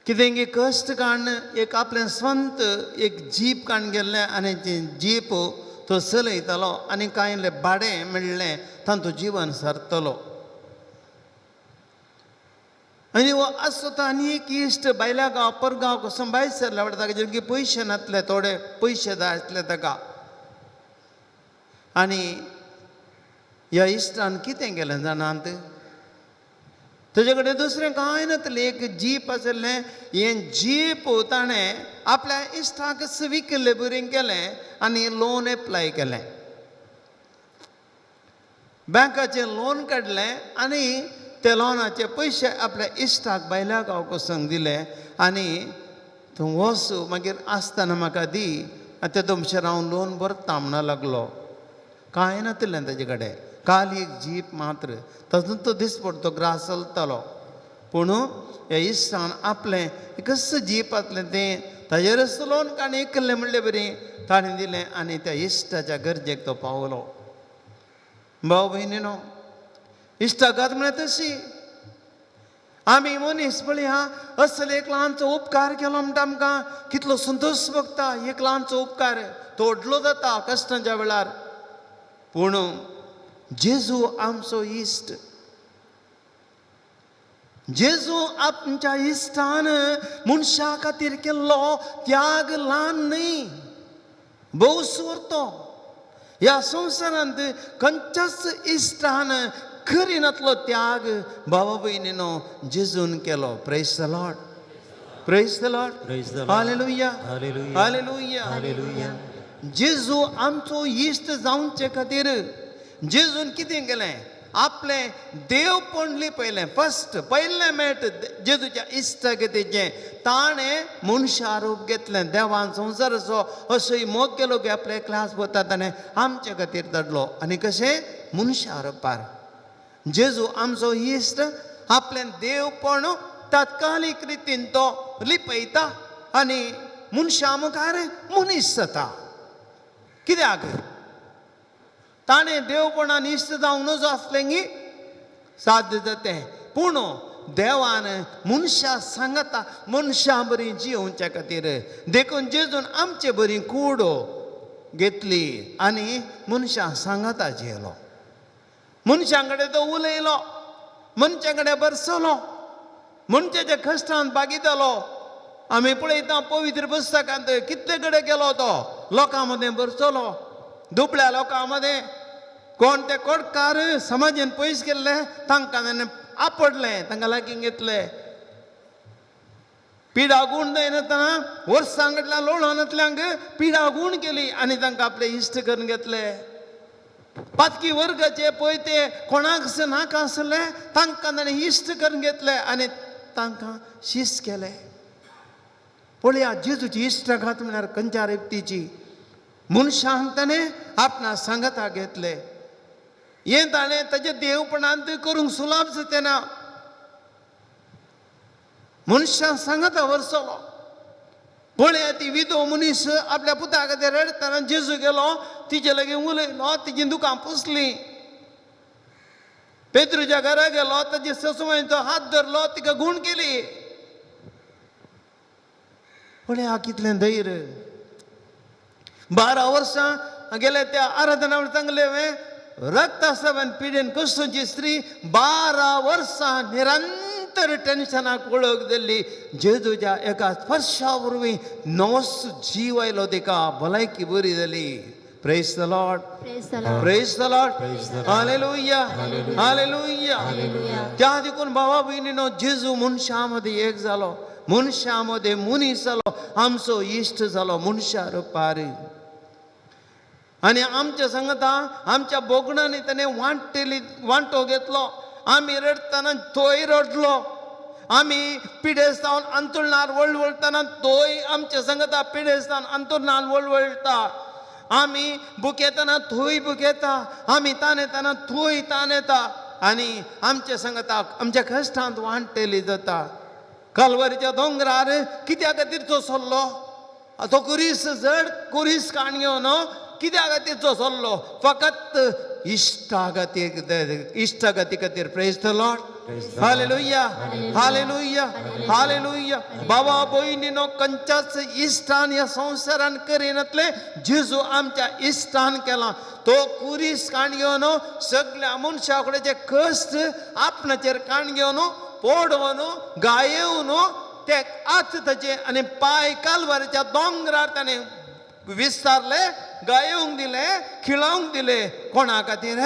Speaker 1: कितें कश्ट काडून एक आपलें स्वंत एक जीप काडून गेल्लें आनी तें जीप तो चलयतालो आनी कांय इल्लें भाडें मेळ्ळें, तातूंत जीवन सरतलो. आनी हो आसता आनी एक इश्ट भायल्या गांव परगांव कसो भायर सरल्या वाटे ताचे पयशे नासले, थोडे पयशे जाय आसले ताका. आनी ह्या इश्टान कितें केलें जाणात, ताजे कडेन दुसरें कांय नासलें, एक जीप आसलें. हें जीप ताणें आपल्या इश्टाक विकलें बरें केलें आनी लोन एप्लाय केलें. बँकाचें लोन काडलें आनी ते लोनाचे पयशे आपल्या इश्टाक भायल्या गांव कसोंक दिले. आनी तूं वच मागीर आसतना म्हाका दी, आनी ते तुमचेर हांव लोन भरता म्हणून लागलो. कांय नासलें ताजे कडेन, खाली एक जीप मात्र. तातूंत तो दिसपडतो ग्रास चलतालो. पूण ह्या इश्टान आपलें कसो जीप आसलें तें ताजेरच लोन काडून इकल्लें म्हणलें बरें ताणें दिलें आनी त्या इश्टाच्या गरजेक तो पावलो. भाव भयणीनो, इश्टागत म्हळ्यार तशी आमी मनीस पळया, असले एक ल्हानसो उपकार केलो म्हणटा आमकां कितलो संतोश भोगता. एक ल्हानसो उपकार तो व्हडलो जाता कश्टाच्या वेळार. पूण जेजू आमचो इश्ट, जेजू आमच्या इश्टान मनशा खातीर केल्लो त्याग ल्हान न्ही, भोव सुर्तो. ह्या संवसारांत खंयच्याच इश्टान करिनातलो त्याग बाबा भयणीनो जेजून केलो. Praise the Lord, praise the Lord,
Speaker 4: Praise the Lord.
Speaker 1: Hallelujah,
Speaker 4: Hallelujah.
Speaker 1: Hallelujah.
Speaker 4: Hallelujah.
Speaker 1: जेजू आमचो इश्ट जावचे खातीर जेजून कितें केलें, आपलें देवपण लिपयलें. फर्स्ट पयलें मेळट जेजूच्या इश्टागतीचें. ताणें मनशा रूप घेतलें. देवान संवसाराचो असोय मोग केलो की आपले क्लास वता ताणें आमचे खातीर धाडलो. आनी कशें मनशा रुपार जेजू आमचो इश्ट आपलें देवपण तात्कालीक रितीन तो लिपयता आनी मनशा मुखार मनीस जाता. कित्याक ताणें देवपणान इश्ट जावंक नजो आसलें की साध्य जातें. पूण देवान मनशा सांगता मनशा बरी जिवच्या खातीर देखून जेजून आमचे बरी कूड घेतली आनी मनशा सांगता जियेलो. मनशां कडेन तो उलयलो, मनशा कडेन बरसलो, मनशाच्या कश्टांत भागीतालो. आमी पळयता पवित्र पुस्तकांत कितले कडेन गेलो तो, लोकां मदें बरसलो, दुबळ्या लोकां मदें, कोण ते कोडकार समाजान पयस केल्ले तांकां ताणें आपडले, तांकां लागीं घेतले. पिडा गुण दयनातना वर्सांकडल्या लोळवणांतल्यांक पिडा गुण केली आनी तांकां आपले इश्ट करून घेतले. पातकी वर्गाचे पळय ते कोणाक नाका आसले तांकां ताणें इश्ट करून घेतले आनी तांकां शिस्त केले. पळया जेजूची इश्टघात म्हळ्यार खंयच्या रितीची. मनशांक ताणें आपणा सांगाता घेतले. हें ताणें ताचे देवपणांत करूंक सुलाभ जातना मनशां सांगाता वरसलो. पळया ती विधो मनीस आपल्या पुता खातीर रडतना जेजू गेलो, तिचे लागीं उलयलो, तिची दुकां पुसली. पेद्रूच्या घरा गेलो, ताचे ससुमाईचो हात धरलो, तिका गुण केली. पळया कितलें धैर्य. 12 वर्सां गेले त्या आराधना सांगले रक्तस्रावान पिडेन कस्तूची स्त्री 12 वर्सां निरंतर टेन्शनाक वळख दिल्ली. जेजूच्या एका स्पर्शा वरवीं नवोच जीव आयलो, तिका भलायकी बरी जाली. Praise the Lord,
Speaker 3: Praise the Lord.
Speaker 1: Praise the Lord, hallelujah, hallelujah. त्या देखून भावा भयणीनो जेजू मनशां मध्ये एक जालो, मनशां मध्ये मनीस जालो, आमचो इश्ट जालो मनशा रुपार. आनी आमच्या सांगता आमच्या बोगणांनी ताणें वांटो घेतलो. आमी रडतना तोय रडलो. आमी पिडेस्तावन अंतुळनार वळवळतना तोय आमच्या सांगता पिडेस्तावन अंतुळनार वळवळटा. आमी बुकेतना थोय बुकेता, आमी ताणेताना थोय ताणेता. आनी आमच्या सांगता आमच्या कश्टांत वांटेली जाता. कालवारीच्या दोंगरार कित्या खातीरचो सल्लो तो कुरीस जड कुरीस काणयो न्हू, कित्या खातीरचो सल्लो फकत इश्टागती खातीर. Praise the Lord, hallelujah, hallelujah, hallelujah. भावा भयणीनो खंयच्याच इश्टान ह्या संवसारान करिनातले जेजू आमच्या इश्टान केला. तो कुरीस काणयो न्हू, सगळ्या मनशा कडेचे कश्ट आपणाचेर काणयो न्हू, पोडोवन गायेवन ते हात ताचे आनी पाय कालवारीच्या दोंगरार ताणें विस्तारले, गायोंक दिले, खिळावंक दिले. कोणा खातीर?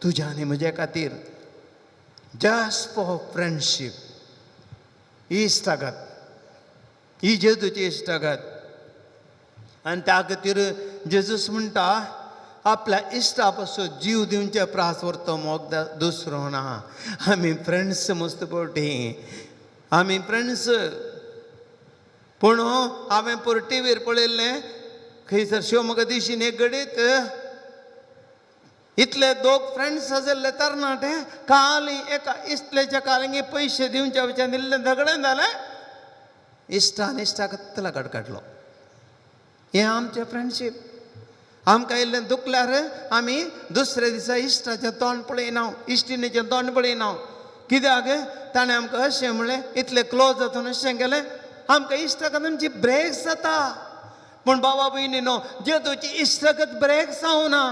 Speaker 1: तुज्या आनी म्हजे खातीर. Just for friendship. इश्टागत, ही जेजूची इश्टागत. आनी त्या खातीर जेजूस म्हणटा आपल्या इश्टा पासून जीव दिवचे प्रास व्हरतो मोग दुसरो ना. आमी फ्रेंड्स मस्त पवटी, आमी फ्रेंड्स. पूण हांवें पयर टीव्हीर पळयल्लें खंयसर शिवमोगा दिशीन एक घडीत इतले दोग फ्रेंड्स आशिल्ले तरणाटे काली एका इश्टलेच्या कालिंगे पयशे दिवच्या वयच्यान दिल्ले झगडें जालें. इश्टान इश्टा कत्तला काडलो. हें आमचें फ्रेंडशीप. आमकां इल्लें दुखल्यार आमी दुसऱ्या दिसा इश्टाचें तोंड पळयना, इश्टिणीचें तोंड पळयना. कित्याक ताणें आमकां अशें म्हणलें, इतलें क्लोज जातून अशें केलें. आमकां इश्टागत आमची ब्रेक जाता. पूण बाबा भयणीनो जेजूची इश्टागत ब्रेक जावना.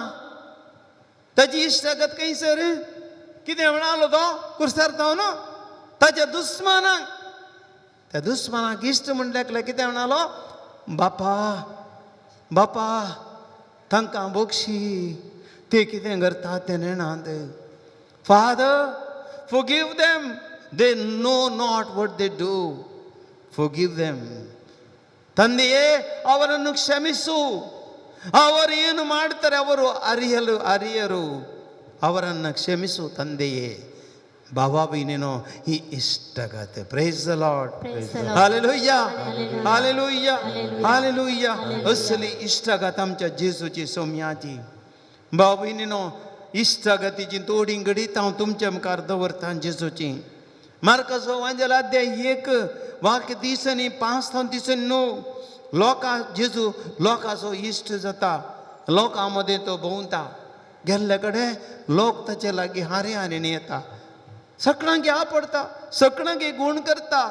Speaker 1: ताची इश्टागत खंयसर कितें म्हणालो तो कुर्सारता न्हू, ताच्या दुस्मानाक, त्या दुस्मानाक इश्ट म्हणल्यार कितें म्हणालो, बापा बापा तांकां बक्षी, ते कितें करता तें नेणात. Father forgive them, they know not what they do. Forgive them. ತಂದೆಯೇ ಅವರನ್ನು ಕ್ಷಮಿಸು, ಅವರು ಏನು ಮಾಡ್ತಾರೆ ಅವರು ಅರಿಯರು, ಅವರನ್ನು ಕ್ಷಮಿಸು ತಂದೆಯೇ. ಬಾಬಾ ಬೀನೇನೋ ಈ ಇಷ್ಟಗತ್ತೆ. Praise the Lord, hallelujah, hallelujah, hallelujah. असली इश्टागत आमच्या जेजूची सोम्याची. भाव भयणीनो इश्टागतीची थोडी घडीत हांव तुमच्या मुखार दवरता जेजूची. मार्काचो एवांजेल अध्याय 1 वाक्य 30 आनी 5 ते 9. जेजू लोकांचो इश्ट जाता, लोकां मदें तो भोंवता. गेल्ले कडेन लोक ताचे लागीं हारे हारेन येता, सगळ्यांक आपडता, सगळ्यांक गुण करता.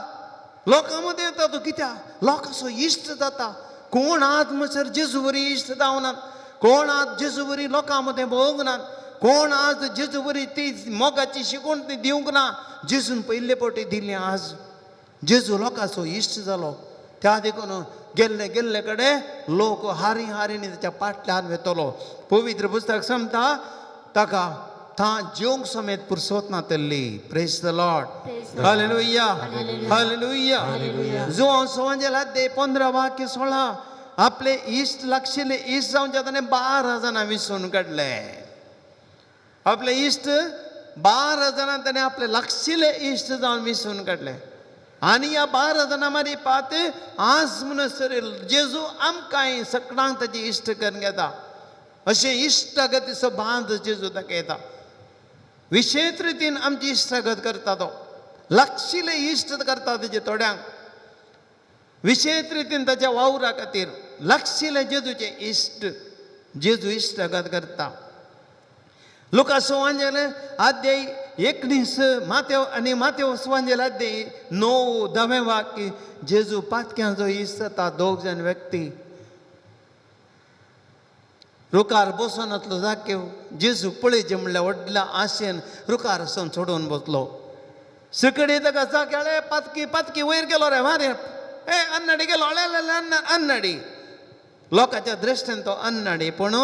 Speaker 1: लोकां मदें येता तो कित्याक लोकांचो इश्ट जाता. कोण आज म्हणसर जेजू बरी इश्ट जावनात, कोण आज जेजू बरी लोकां मदें भोवंक नात, कोण आज जेजू बरी ती मोगाची शिकवण ती दिवंक ना. जेजून पयले फावटी दिली. आज जेजू लोकांचो इश्ट जालो. त्या देखून गेल्ले गेल्ले कडे लोक हारी हारीने त्याच्या फाटल्यान वेतलो. पवित्र पुस्तक सांगता ताका था जेवंक समेत पुरसोत ना तेल्ली. Praise the Lord. Hallelujah hallelujah. जो सवांजेला दे 15 वाक्य 16 आपले इष्ट लागशिल्ले इष्ट जावंचे ताणें 12 जाणां विसरून काडले. आपले इष्ट 12 जाणां ताणें आपले लागशिल्ले इष्ट जावन विसरून काडले. आनी ह्या 12 जाणां मारी पात आज म्हणसर जेजू आमकांय सगळ्यांक ताची इश्ट करून घेता. अशें इश्टागतीचो बांद जेजू दाखयता. विशेष रितीन आमची इश्टागत करता तो. लागशिल्ले इश्ट करता तेजे थोड्यांक. विशेष रितीन ताच्या वावरा खातीर लागशिल्ले जेजूचे इश्ट जेजू इश्टागत करता. लुका सुवांजेले अध्याय 19 मातेव आनी मातेव सुवांजेले अध्याय 9 10वें वाक्य जेजू पातक्यांचो इश्ट जाता. 2 जण व्यक्ती रुखार बसून आसलो जाकेव जेजू पळयचे म्हणल्यार व्हडल्या आशेन रुखार वचून चडोवन बसलो. सकडी ताका जाकेळे पातकी पातकी वयर गेलो रे वारे अन्नाडी गेलो अन्नाडी. लोकांच्या दृश्टीन तो अन्नाडी. पूण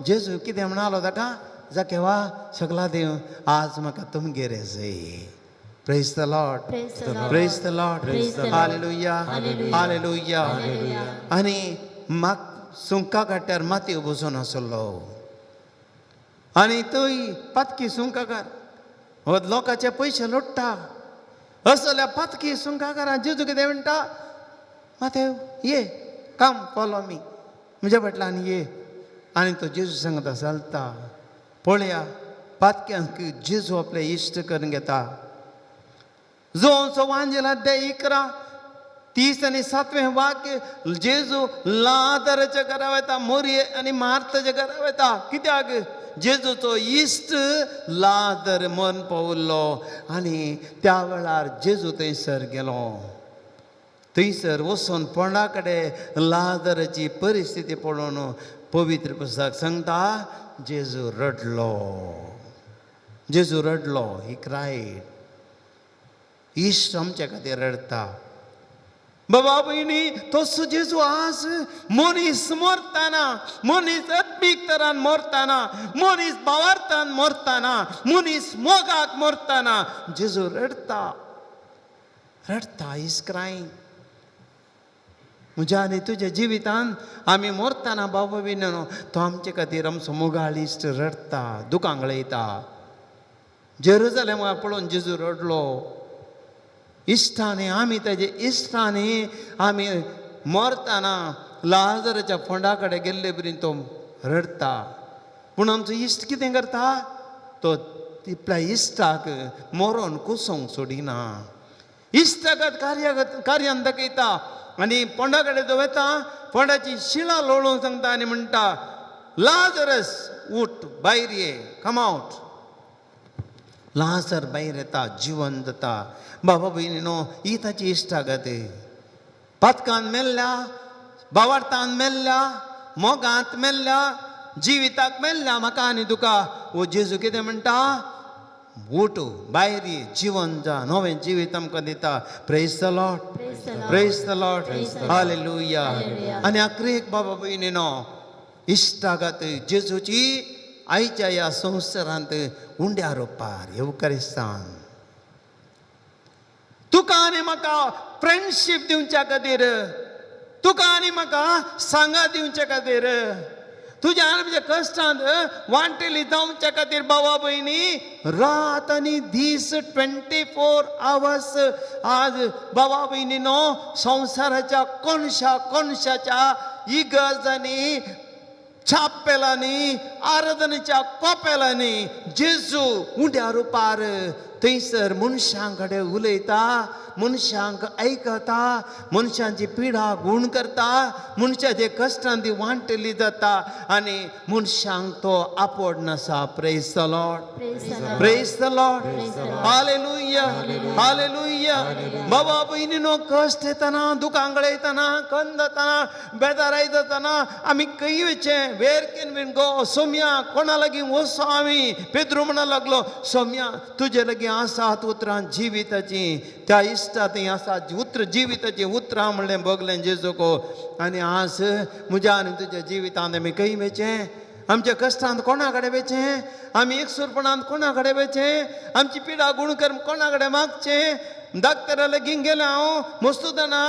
Speaker 1: जेजू कितें म्हणालो ताका जाकेवा सगळा देव आज म्हाका तुमगेर जाय. Praise the Lord praise the Lord hallelujah hallelujah. आनी म्हाका सुंका काट्यार माती बसून आसलो आनी थंय पातकी सुंकाकार हो लोकांचे पयशे लुटता. असल्या पातकी सुंकाकारां जेजू कितें म्हणटा मातेव ये कम फॉलो मी म्हज्या फाटल्यान ये. आनी तो जेजू सांगता चलता. पळया पातक्यांक जेजू आपले इश्ट करून घेता. जो सवांजेला अध्याय 11 30 आनी 7वें वाक्य जेजू लाजाराच्या घरा वता. मोरये आनी मार्ताच्या घरा वता. कित्याक जेजूचो इश्ट लाजर मन पावल्लो आनी त्या वेळार जेजू थंयसर गेलो. थंयसर वचून पोंडा कडेन लाजराची परिस्थिती पळोवन पवित्र पुस्तक सांगता जेजू रडलो. जेजू रडलो. ही क्रायड. इश्ट आमच्या खातीर रडता. बाबा भयणी तसो जेजू आज मनीस मरतना मनीस आत्मीक तरान मरतना मनीस भावार्थान मरतना मनीस मोगाक मरतना जेजू रडता रडता. इज क्रायंग. म्हज्या आनी तुज्या जिवितान आमी मरतना बाबा भयणीनो तो आमचे खातीर आमचो मोगाळ इश्ट रडता दुखांक लयता. जेरुजलेमा पळोवन जेजू रडलो. इश्टांनी आमी तेजे इश्टांनी आमी मरतना लाजराच्या फोंडा कडेन गेल्ले बरी तो रडता. पूण आमचो इश्ट कितें करता तो आपल्या इश्टाक मरोन कुसोंक सोडिना. इश्टागत कार्यान दाखयता आनी पोंडा कडेन तो वता. पोंडाची शिळा लोळोवंक सांगता आनी म्हणटा लाजरस उठ भायर ये कम आउट. लाजर भायर येता जिवंत जाता. बाबा भयणीनो ही ताची इश्टागत. पातकान मेल्ल्या भावार्थान मेल्ल्या मोगांत मेल्ल्या जिविताक मेल्ल्या म्हाका आनी तुका वो जेजू कितें म्हणटा उठ भायर ये जिवन जा नवें जिवीत आमकां दिता. Praise the Lord praise the Lord hallelujah. आनी आखरेक बाबा भयणीनो इश्टागत जेजूची आयच्या ह्या संवसारांत उंड्या रोपार येवकारिस्तान तुका आनी म्हाका फ्रेंडशीप दिवच्या खातीर तुका आनी म्हाका सांगा दिवच्या खातीर तुज्या आनी म्हज्या कश्टांत वांटेली जावच्या खातीर बाबा भयणी रात आनी दीस 24 hours आज बाबा भयणीनो संवसाराच्या कोणशा कोणशाच्या इगर्जांनी छापेलांनी आराधनेच्या कोपेलांनी जेजू उंड्या रुपार थंयसर मनशां कडेन उलयता मनशांक आयकता मनशांची पिडा गूण करता मनशाचे कश्टांत ती वांटली जाता आनी मनशांक तो आपड नासा. Praise the Lord praise the Lord hallelujah hallelujah. बाबा भयणीनो कश्ट येतना दुखांगळे येतना कंदतना बेजाराय जातना आमी खंय वयचें where can we go. So सौम्या कोणा लागीं वचो आमी पेद्रू म्हणा लागलो सौम्या तुजे लागीं आसात उतरां जिविताची त्या इश्टा थंय आसा उतर जिविताची उतरां म्हणलें बगलें जेजूको आनी आज म्हज्या आनी तुज्या जिवितांत आमी खंय वेचें आमच्या कश्टांत कोणा कडेन वेचें आमी एकसुरपणांत कोणा कडेन वेचें आमची पिडा गुणकर कोणा कडेन मागचें डाक्टरा लागीं गेलें हांव मस्तुदाना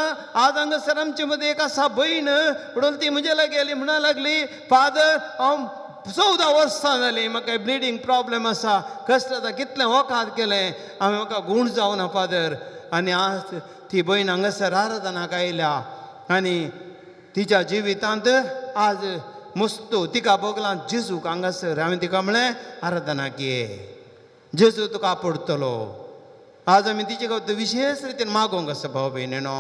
Speaker 1: आज हांगासर आमचे मदीं एक आसा भयण म्हणून ती म्हजे लागीं गेली म्हणा लागली फादर हांव 14 वर्सां जालीं म्हाका ब्लिडींग प्रॉब्लेम आसा कश्टाचा कितलें वखाद केलें हांवें म्हाका गूण जावना फादर आनी आज ती भयण हांगासर आराधनाक आयल्या आनी तिच्या जिवितांत आज मस्तो तिका बगलां जेजूक हांगासर हांवें तिका म्हळें आराधनाक ये जेजू तुका आपडटलो आज आमी तिचे खातीर विशेष रितीन मागोंक आसा भाव भयणीनो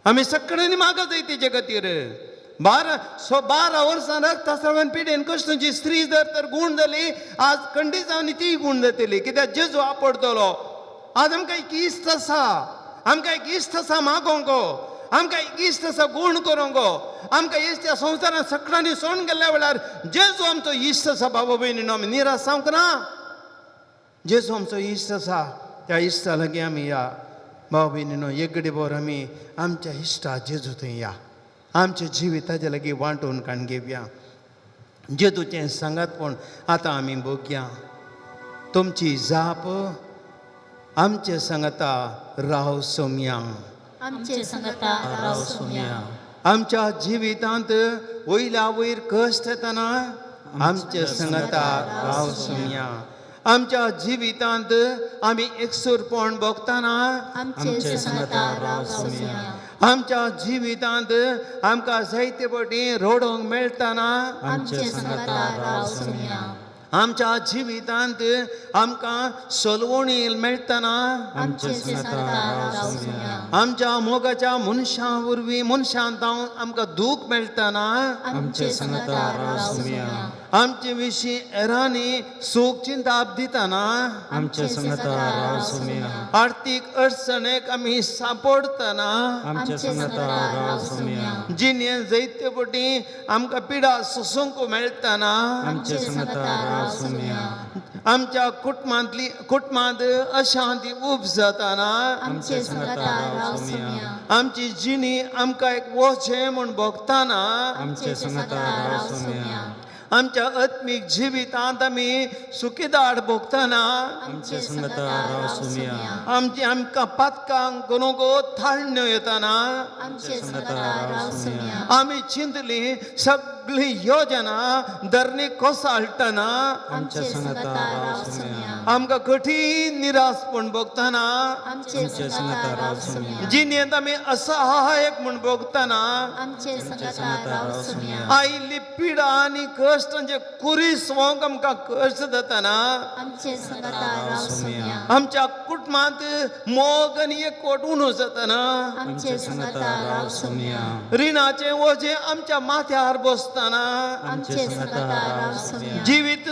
Speaker 1: आमी सगळ्यांनी मागत जाय तिचे खातीर 12 वर्सां रक्तस्रावान पिडेन कश्टांची स्त्री जर तर गूण जाली आज खंडीत जावन ती गूण जातली कित्याक जेजू आपडटलो आज आमकां एक इश्ट आसा आमकां एक इश्ट आसा मागोंक आमकां एक इश्ट आसा गूण करूंक आमकां इश्ट ह्या संवसारांत सगळ्यांनी सोडून गेल्ल्या वेळार जेजू आमचो इश्ट आसा बाबा भयणीनो आमी निराश जावंक ना जेजू आमचो इश्ट आसा त्या इश्टा लागीं आमी या भाव भयणीनो एक घडी भर आमी आमच्या इश्टा जेजू थंय या आमच्या जिविताचे लागीं वांटून काण घेवया जेजूचें सांगातपण आतां आमी बगया तुमची जाप आमचे सांगता राव सौम्या
Speaker 3: आमचे संगता राव सौम्या
Speaker 1: आमच्या जिवितांत वयल्या वयर कश्ट येतना आमचे सांगता राव सौम्या आमच्या जिवितांत आमी एकसुरपण भोगतना
Speaker 3: आमचे संगता राव सौम्या
Speaker 1: आमच्या जिवितांत आमकां जायते फावटी रडोंक मेळटना
Speaker 3: आमचे संगता राव सौम्या
Speaker 1: आमच्या जिवितांत आमकां सलवणी मेळटना
Speaker 3: आमचे संगता राव सौम्या
Speaker 1: आमच्या मोगाच्या मनशां वरवीं मनशां जावन आमकां दूख मेळटना
Speaker 3: आमचे संगता राव सौम्या
Speaker 1: आमचे विशीं हेरांनी सूख चिंता दितना
Speaker 4: आमचे संगता राव सौम्या
Speaker 1: आर्थीक अडचणेक आमी सांपडटना
Speaker 4: आमचे संगता राव सौम्या
Speaker 1: जिणें जायते फावटी आमकां पिडा सोसूंक मेळटना
Speaker 4: आमचे संगता राव सौम्या
Speaker 1: आमच्या कुटुंबांत अशांती उब जाताना
Speaker 3: आमचे संगता राव सौम्या
Speaker 1: आमची जिणी आमकां एक वचें म्हूण भोगतना
Speaker 4: आमचे संगता राव सौम्या
Speaker 1: आमच्या आत्मीक जिवितांत आमी सुखीदाड भोगतना
Speaker 4: आमचे संगता राव सौम्या
Speaker 1: आमकां पातकांक गणोगो थाळण्यो येतना
Speaker 3: आमचे संगता राव सौम्या
Speaker 1: आमी चिंतली सगळी योजना धरणी कोसळटना
Speaker 3: आमचे संगता राव सौम्या
Speaker 1: आमकां कठीण निराशपण भोगतना
Speaker 3: आमचे संगता राव सौम्या
Speaker 1: जिणेंत आमी असहायक म्हूण भोगतना
Speaker 3: आमचे संगता राव सौम्या
Speaker 1: आयिल्ली पिडा आनी कश्टांचे कुरीसवंक आमकां कश्ट जातना
Speaker 3: आमचे संगता राव सौम्या
Speaker 1: आमच्या कुटुंबांत मोग आनी एकवट उणो जातना
Speaker 3: आमचे संगता राव सौम्या
Speaker 1: रिणाचें वजें आमच्या माथ्यार बसतना
Speaker 3: आमचे संगता राव सौम्या
Speaker 1: जिवीत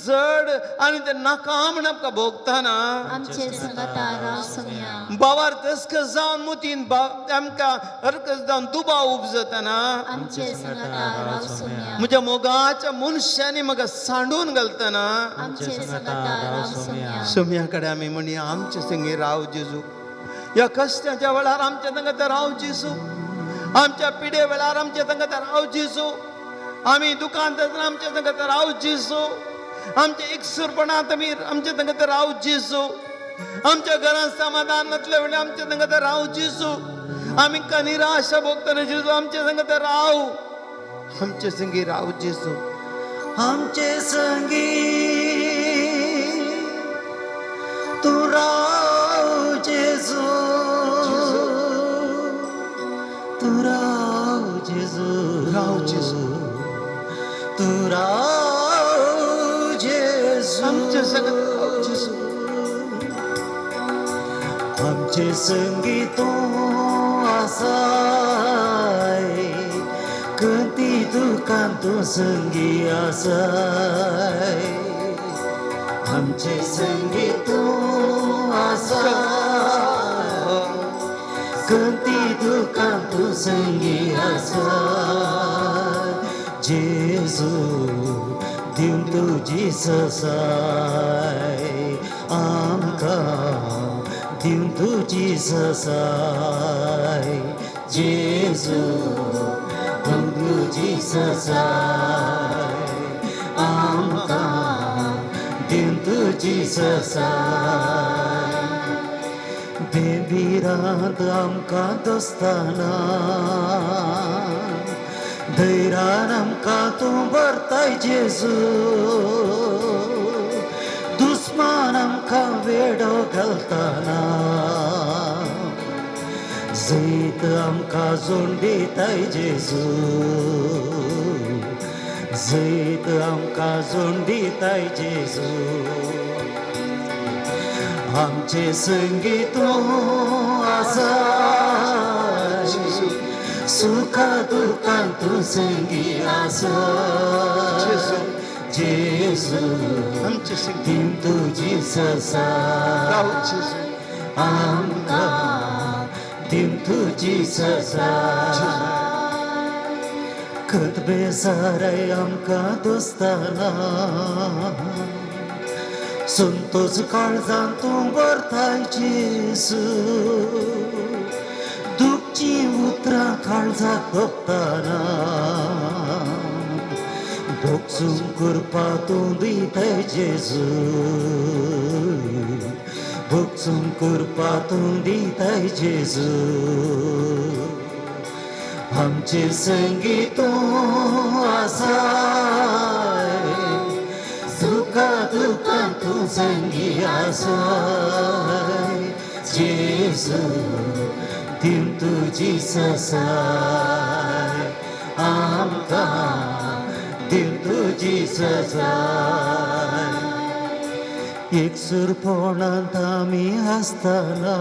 Speaker 1: जड आनी तें नाकाम आमकां भोगतना
Speaker 3: आमचे संगता राव सौम्या
Speaker 1: बावार तस्कस जावन मुतीन आमकां हरकत जावन दुबाव उब जातना
Speaker 3: आमचे संगता राव सौम्या
Speaker 1: म्हज्या मोगाच्या मनशांनी म्हाका सांडून घालतना
Speaker 3: आमचे संगता राव सौम्या
Speaker 1: सौम्या कडेन आमी म्हणया आमचे संगी राव जेजू ह्या कश्टाच्या वेळार आमच्या संगता राव जेजू आमच्या पिडे वेळार आमच्या संगता राव जेजू आमी दुकानांत आसतना आमच्या संगता राव जेजू आमच्या एकसुरपणांत आमी आमच्या संगता राव जेजू आमच्या घरांत समाधान नासल्या वेळार आमच्या संगता राव जेजू आमी निराशा भोगतना जेजू आमच्या संगता राव आमचे संगी राव जेजू
Speaker 4: आमचे संगी तू राव जेजू तू राव जेजू
Speaker 1: राव जेजू
Speaker 4: तू राव जेजू
Speaker 1: आमचे संगत राव जेजू
Speaker 4: आमचे संगी तू आसाय कधी दुकान तू संगी आसाय आमचे संगी तू आसाय कधी दुकान तू संगी आसाय जेजू दिवन तुझी ससाय आमकां दिवन तुझी ससाय जेजू तुझी ससाय आमकां दिवन तुझी ससाय बेबिरांत आमकां दोस्ताना धैर्यान आमकां तूं भरताय जेजू दुस्मान आमकां वेडो घालतना जैत आमकां जोंडिताय जेजू जैत आमकां जोंडिताय जेजू आमचे संगीत आसाय सुखा दुखांत तूं संगी आसाय जेजू
Speaker 1: आमचे संगीत
Speaker 4: दिवन तुझी ससाय
Speaker 1: गाव जेजू
Speaker 4: आमकां दिवन तुझी ससाय खत बेसाराय आमकां दोस्ताना संतोष काळजांत तूं भरताय जेजू दुखची उतरां काळजाक भोगतना भोगसून कृपा तूं दिताय जेजू भोगसून कृपा तूं दिताय जेजू आमचे संगीत आसाय सुखा दुखांत तूं संगी आसाय जेजू दिवन तुझी ससाय आमकां दिवन तुझी ससाय एकसुरपणांत आमी आसतना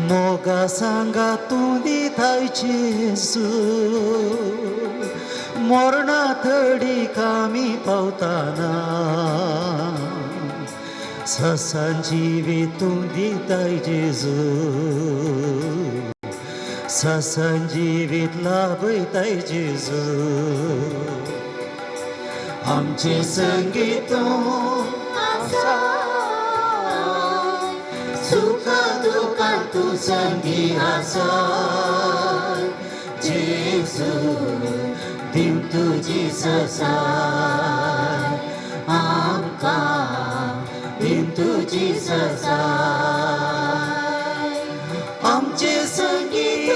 Speaker 4: मोगा सांगा तूं दिताय जेजू मरणा थडीक आमी पावतना ससान जिवीत तूं दिताय जेजू ससान जिवीत लाभयताय जेजू आमचे संगीत सुखा दुखांत तूं संगी आसाय जेजू दिवन तुझी ससाय आमकां दिवन तुझी ससाय आमचे संगीत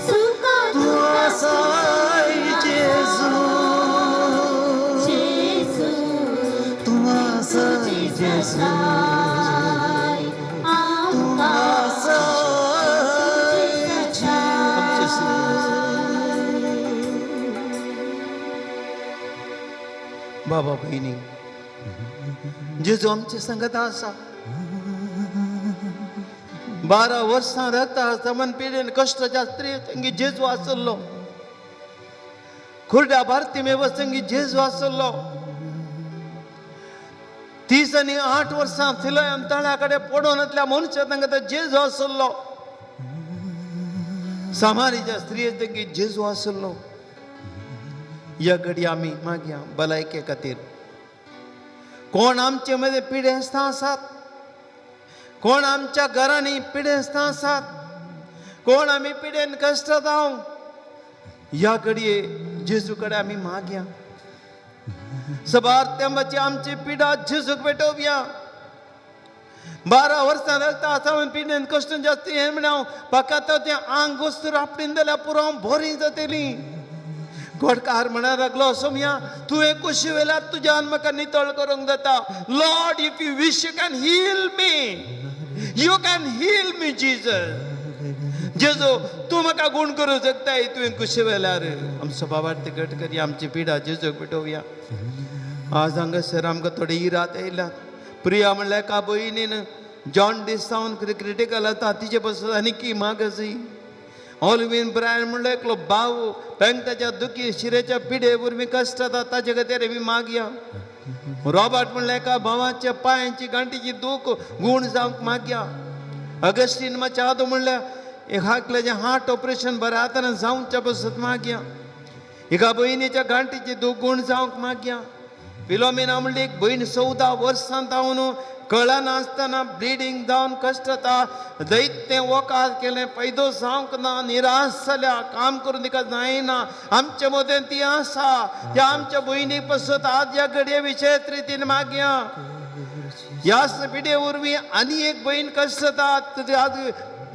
Speaker 4: तूं आसाय जेजू तूं आसाय जेजू तूं आसाय
Speaker 1: बाबा बहिणी जेजू आमचे संगत आसा 12 वर्सां रगता समन पिडेन कश्टाच्या स्त्री संगी जेजू आसलो खुर्ड्या भारतीमेव संगी जेजू आसलो 30 आनी 8 वर्सां सिलोयान तळ्याकडे पडूनतल्या मनशा संगत जेजू आसलो सामारीच्या स्त्रिये संगी जेजू आसलो या घडी आमी मागया भलायके खातीर कोण आमचे मध्ये पिडेस्त आसात कोण आमच्या घरांनी पिडेस्त आसात कोण आमी पिडेन कश्टात आहां या घडये जेजू कडेन आमी मागया सबार आमची पिडा जेजूक पेटोवया 12 वर्सां रगता आसा पिडेन कश्ट जास्ती हे म्हणा फकत ते आंग वस्तू आपणीन जाल्यार पुरो बरी जातली गोडकार म्हणा लागलो सोम्या तुवें कुशी वेल्यार तुज्यान म्हाका नितळ करूंक जाता lord if you wish you can heal me Jesus जेजू तूं म्हाका गुण करूंक शकताय तुवें कुशी वेल्यार आमचो बाबार्थ घट करी आमची पिडा जेजूक पेटोवया आज हांगासर आमकां थोडी इरात येयल्यात प्रिया म्हणल्यार एका भयणीन जॉन डिसावन क्रिटिकल जाता तिचे पासून आनी मागसी ऑलवीन ब्रायन म्हणलो एकलो भाव पेंगताच्या दुखी शिरेच्या पिडे वरवीं कश्ट जाता ताचे खातीर आमी मागया रॉबर्ट म्हणल्यार एका भावाच्या पांयांची गांठीची दूख गूण जावंक मागया अगस्टीन माचादो म्हणल्यार एक हाकल्याचे हार्ट ऑपरेशन बरें आताना जावच्या बसत मागया एका बहिणीच्या गांठीचे 2 गुण जावंक मागया फिलोमिना म्हणली एक बहीण 14 वर्सां जावन कळा नासतना ब्लिडींग जावन कश्ट जाता दैत्य वकाल केलें पैदो जावंक ना निराश जाल्या काम करून तिका जायना आमचे मदें ती आसा त्या आमच्या भयणीक पसत आज ह्या घडये विशेष रितीन मागया ह्याच पिढे वरवीं आनी एक बहीण कश्ट जाता आज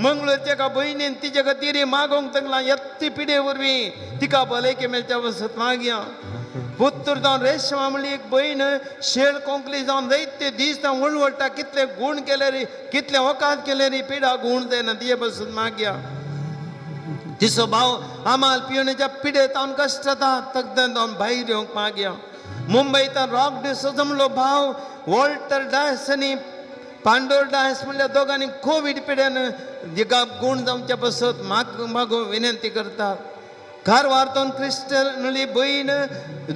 Speaker 1: मंगळूरच्या एका भयणीन तिचे खातीर मागोंक तंगला येत्ती पिढे वरवीं तिका भलायकी मेळच्या वसत मागया पुत्र जावन रेशमा म्हणली एक बहीण शेळ कोंकली जावन दैत्य दीस जावन वळवळटा कितले गुण केले रे कितले वकात केले रे पिडा गुण जायना तिये बसून मागया तिचो भाव आमाल पियोनेच्या पिडे जावन कश्ट जाता तकद्यान जावन भायर येवंक मागया मुंबयतान रॉक डिसो जमलो भाव वॉल्टर डायस आनी पांडोर डायस म्हणल्या दोगांनी कोवीड पिड्यान जिका गुण जावचे बसत मागो विनंती करतात कारवारतोन क्रिस्टनली बहीण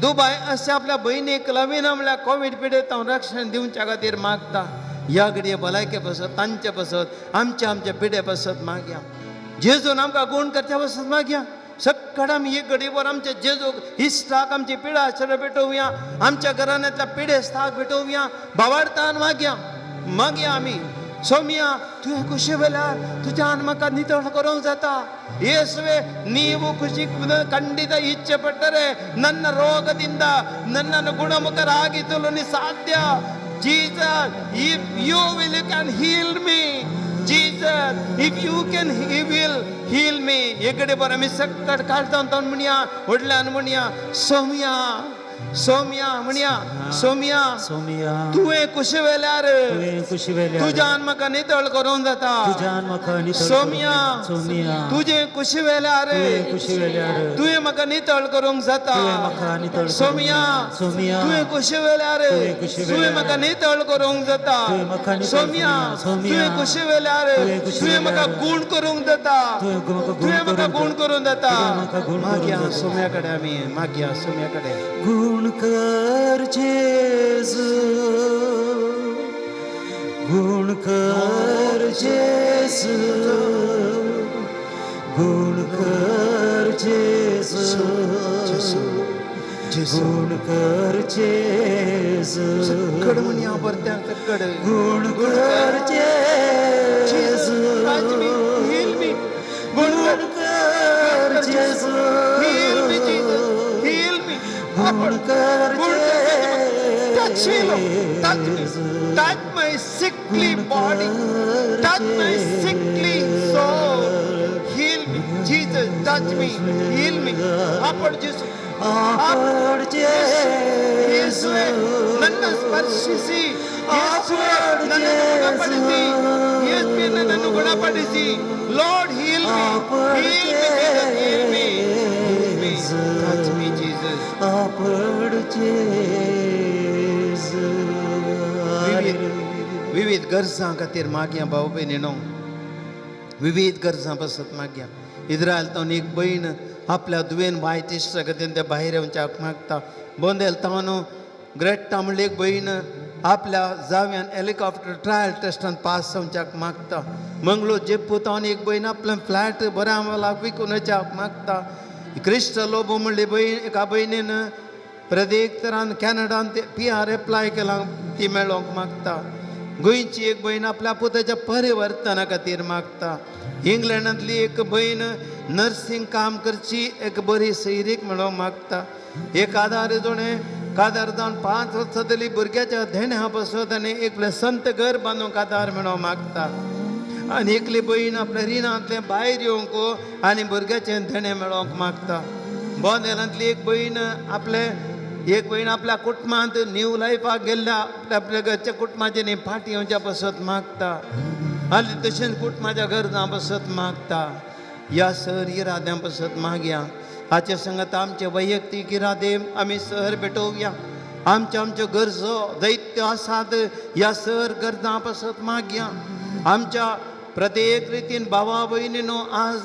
Speaker 1: दुबाय अशा आपल्या बहिणीक लविना म्हणल्यार कोवीड पिडेत हांव रक्षण दिवच्या खातीर मागता ह्या घडये भलायके बसत तांचे बसत आमचे पिडे बसत मागया जेजून आमकां गुण करच्या बसत मागया सक्कड आमी एक घडीवर आमच्या जेजूक इश्टाक आमची पिडा शर भेटोवया आमच्या घराण्यांतल्या पिडेस्ताक भेटोवया भावार्थान मागया आमी सौम्या तुवें खुशी वेल्यार तुज्यान म्हाका नितळ करूंक जाता ಯೇಸುವೆ ನೀವು ಖುಷಿ ಖಂಡಿತ ಇಚ್ಛೆ ಪಟ್ಟರೆ ನನ್ನ ರೋಗದಿಂದ ನನ್ನನ್ನು ಗುಣಮುಖರಾಗಿಸಲು ನೀ ಸಾಧ್ಯ Jesus, if you will, you can heal me. Jesus, if you can, he will heal me. एकडे बरं मी सक्कट काढता म्हणया वडल्यान म्हणया सौम्या म्हणया सौम्या तुवें कुशी वेल्यार तुज्यान म्हाका नितळ करूंक जाता सौम्या तुजें कुशी वेल्यार तुवें म्हाका नितळ करूंक जाता सौम्या तुवें कुशी वेल्यार तुवें म्हाका नितळ करूंक जाता सौम्या तुवें कुशी वेल्यार तुवें म्हाका गुण करूंक जाता तुवें म्हाका गुण करूंक जाता मागया सौम्या कडेन आमी मागया सौम्या कडेन
Speaker 4: गुण कर जेजू गुण कर जेजू गुण कर जेजू गुण कर जेजू
Speaker 1: सक्कड म्हणया परत्यांक सक्कड
Speaker 4: गुण कर जेजू
Speaker 1: heal me
Speaker 4: गुण कर जेजू
Speaker 1: heal me Jesus heal me
Speaker 4: गुण कर
Speaker 1: touch me Lord touch me touch my sickly body touch my sickly soul heal me Jesus touch me heal me आपण ಯೇಸುವೆ ನನ್ನ ಸ್ಪರ್ಶಿಸಿ ಯೇಸುವೆ ನನ್ನನ್ನು ಗುಣಪಡಿಸಿ ಯೇಸುವೆ ನನ್ನನ್ನು ಗುಣಪಡಿಸಿ lord heal me heal me touch me Jesus विविध गरजां खातीर मागया भाऊ भयणीनो विविध गरजां बसत मागया इस्रायलांतून एक भयण आपल्या दुवेन वायट इश्टा खातीर ते भायर येवच्याक मागता बोंदेल तावन ग्रेटा म्हणली एक भयण आपल्या जाव्यान हेलिकॉप्टर ट्रायल टेस्टान पास जावच्याक मागता मंगळूर जेप्पूतावन एक भयण आपलें फ्लॅट बऱ्या मोलाक विकून वचपाक मागता क्रिस्ट लोबो म्हणली भयण एका भयणीन प्रत्येक तरान कॅनडान PR एप्लाय केला ती मेळोंक मागता गोंयची एक भयण आपल्या पुताच्या परिवर्तना खातीर मागता इंग्लंडांतली एक भयण नर्सिंग काम करची एक बरी सैरीक मेळोंक मागता एक आदार जोणे कादार जावन 5 वर्सां जाली भुरग्याच्या धेण्या बसत आनी एक संत घर बांदूंक आदार मेळोंक मागता आनी एकली भयण आपल्या रिणांतले भायर येवंक आनी भुरग्याचे धेणे मेळोंक मागता बोंदेलांतली एक भयण आपल्या कुटुंबांत न्यू लायफाक गेल्ल्या आपल्या घरच्या कुटुंबाचे न्ही फाटी येवच्या बसत मागता आनी तशेंच कुटुंबाच्या गरजां बसत मागता ह्या सर इराद्यां बसत मागया हाचे संगत आमचे वैयक्तीक इरादे आमी सर भेटोवया आमच्यो गरजो दैत्य आसात ह्या सर गरजां बसत मागया आमच्या प्रत्येक रितीन भावा भयणीनो आज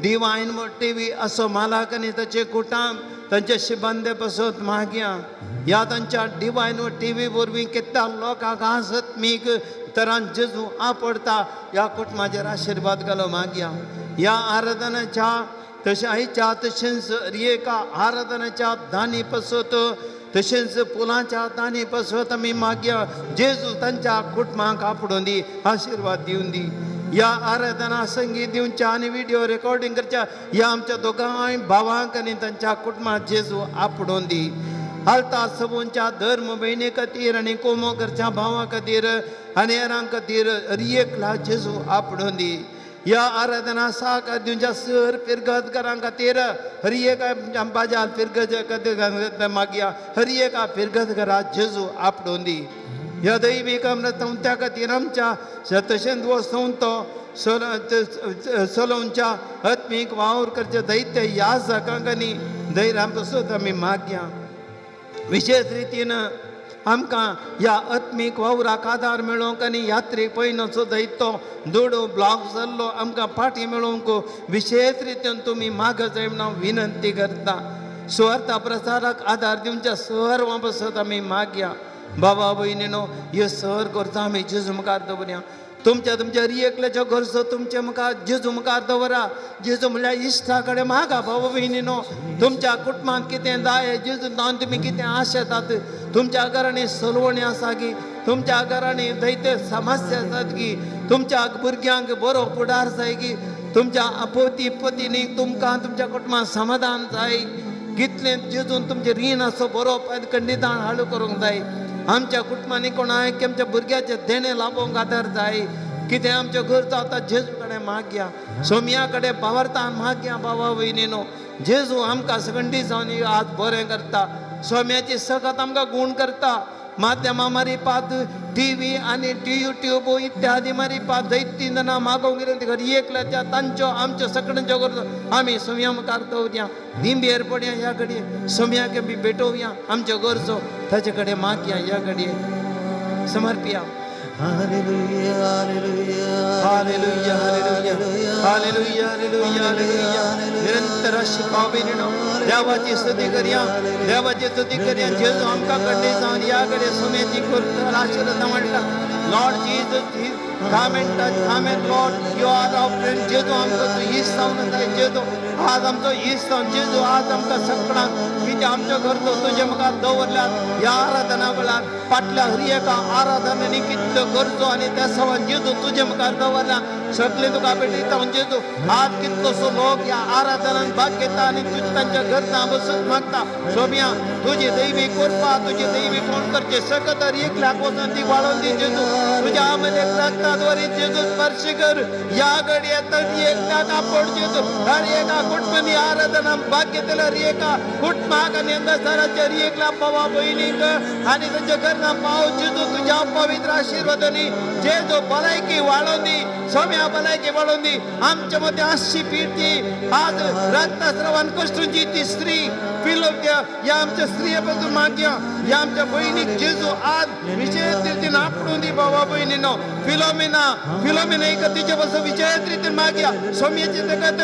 Speaker 1: डिवायन TV असो मालक आनी ताचे कुटुंब तांचे शिबंदे बसत मागया ह्या तांच्या डिवायन TV वरवीं कितल्या लोकांक आजमीक तरान जेजू आपडता ह्या कुटुंबाचेर आशिर्वाद घालो मागया या आराधनाच्या तशा आईच्या तशेंच रियेका आराधनाच्या दानी पसत तशेंच पुलांच्या दानी पसत आमी मागया जेजू तांच्या कुटुंबाक आपडून दी आशीर्वाद दिवन दी या आराधना संगीत दिवच्या आनी व्हिडिओ रेकॉर्डिंग करच्या या आमच्या दोगांय भावांक आनी तांच्या कुटुंबाक जेजू आपडून दी हालता सबूंच्या धर्म बहिणी खातीर आनी कोमोकरच्या भावां खातीर आनी हेरां खातीर रियेकला जेजू आपडून दी या आराधना साक दिवच्या सर फिरगतकारां खातीर हरी एक बाजाल फिरगत मागया हरी एका फिरगतकारा जेजू आपडून दी या दैवीक अमृत त्या खातीर आमच्या शतशेंद वस्तूंतो सलोंच्या आत्मीक वावर करचे दैत्य ह्या जाकांक आनी धैर्यां पासून आमी मागया विशेष रितीन आमकां ह्या आत्मीक वावराक आदार मेळोवंक आनी यात्रेक पयनचो दैतो दोडो ब्लॉक जाल्लो आमकां फाटी मेळोवंक विशेष रितीन तुमी मागत जाय म्हण हांव विनंती करता सुवार्ता प्रसाराक आदार दिवच्या सर्वां पासत आमी मागया बाबा भयणीनो हे सर करता आमी जेजू मुखार दवरया तुमच्या रियेकल्याच्या गरजो तुमच्या मुखार जेजू मुखार दवरा जेजू म्हणल्यार इश्टा कडेन मागा बाबा भयणीनो तुमच्या कुटुंबांत कितें जाय जेजू जावन तुमी कितें आशेतात तुमच्या घरांनी सलवणी आसा की तुमच्या घरांनी दैत्य समस्या आसात की तुमच्या भुरग्यांक बरो फुडार जाय की तुमच्या पती पत्नी तुमकां तुमच्या कुटुंबांत समाधान जाय कितलें जेजून तुमचें रीण असो बरो खंडितान हाडू करूंक जाय आमच्या कुटुंबांनी कोणाय की आमच्या भुरग्याचे देणे लाभोवंक आदार जाय कितें आमच्या गरजो आतां जेजू कडेन मागया सोम्या कडेन पावरतान मागया बाबा भयणीनो जेजू आमकां सगंडी जावन आज बरें करता सोम्याची सगत आमकां गूण करता माध्यमां मारीपात टीव्ही आनी यूट्यूब इत्यादी मारीपात दैत्य जाणां मागोवंक गेले एकल्याच्या तांच्यो आमच्यो सगळ्यांच्यो गरजो आमी सोम्या मुखार दवरया निंबेर पडया ह्या घडये सोम्याक आमी भेटोवया आमच्यो गरजो ताचे कडेन मागया ह्या घडये समर्पया
Speaker 4: hallelujah hallelujah
Speaker 1: hallelujah hallelujah hallelujah hallelujah hallelujah निरंतर अशी पाविनो देवाची स्तुती करया देवाची स्तुती करया जेजू आमकां कडे जावन या कडे सोम्याची करता आशीर्वाद म्हणटा Lord Jesus come and touch come and Lord you are our friend जेजू आमकां तूं हीच जावन जाय जेजू आज आमचो हीच जावन जेजू आज आमकां सगळ्यांक कितें आमच्यो गरजो तुजे मुखार दवरल्यात ह्या आराधना वेळार फाटल्या हरी एका आराधनेनी कितल्यो गरजो आनी त्या सवान जेजू तुजे मुखार दवरल्या सगळे तुका भेटयता जेजू आज कितलोसो लोक ह्या आराधनांत भाग घेता आनी तुजे तांच्या गरजां बसून मागता सोम्या तुजी दैवी कृपा तुजी दैवी कोण करचे सकत हरी एकल्याक वचून ती वाळोवन दी जेजू तुज्या मध्ये रक्ताद्वारे जेजू स्पर्श कर या घडये तरी एकल्याक आपड जेजू हर एका कुटुंबानी आराधना भाग घेतलेल्या हरी एका कुटुंबाक आनी अंधकाराच्या हरी एकल्या भावा भयणीक आनी तांच्या घरां पाव जेजू तुज्या पवित्र आशीर्वादांनी जेजू भलायकी वाळोवन दी सोम्या भलायकी वाळोवन दी आमच्या मध्ये आशी पिढी आज रक्तस्रावान कष्टूंची ती स्त्री पिलोक्या या आमच्या स्त्रिये पासून मागया या आमच्या भयणीक जेजू आज विशेष रितीन आपडून दी बाबा भयणीनो फिलोमिना एक तिचे पासून विशेष रितीन मागया सोम्याची तकत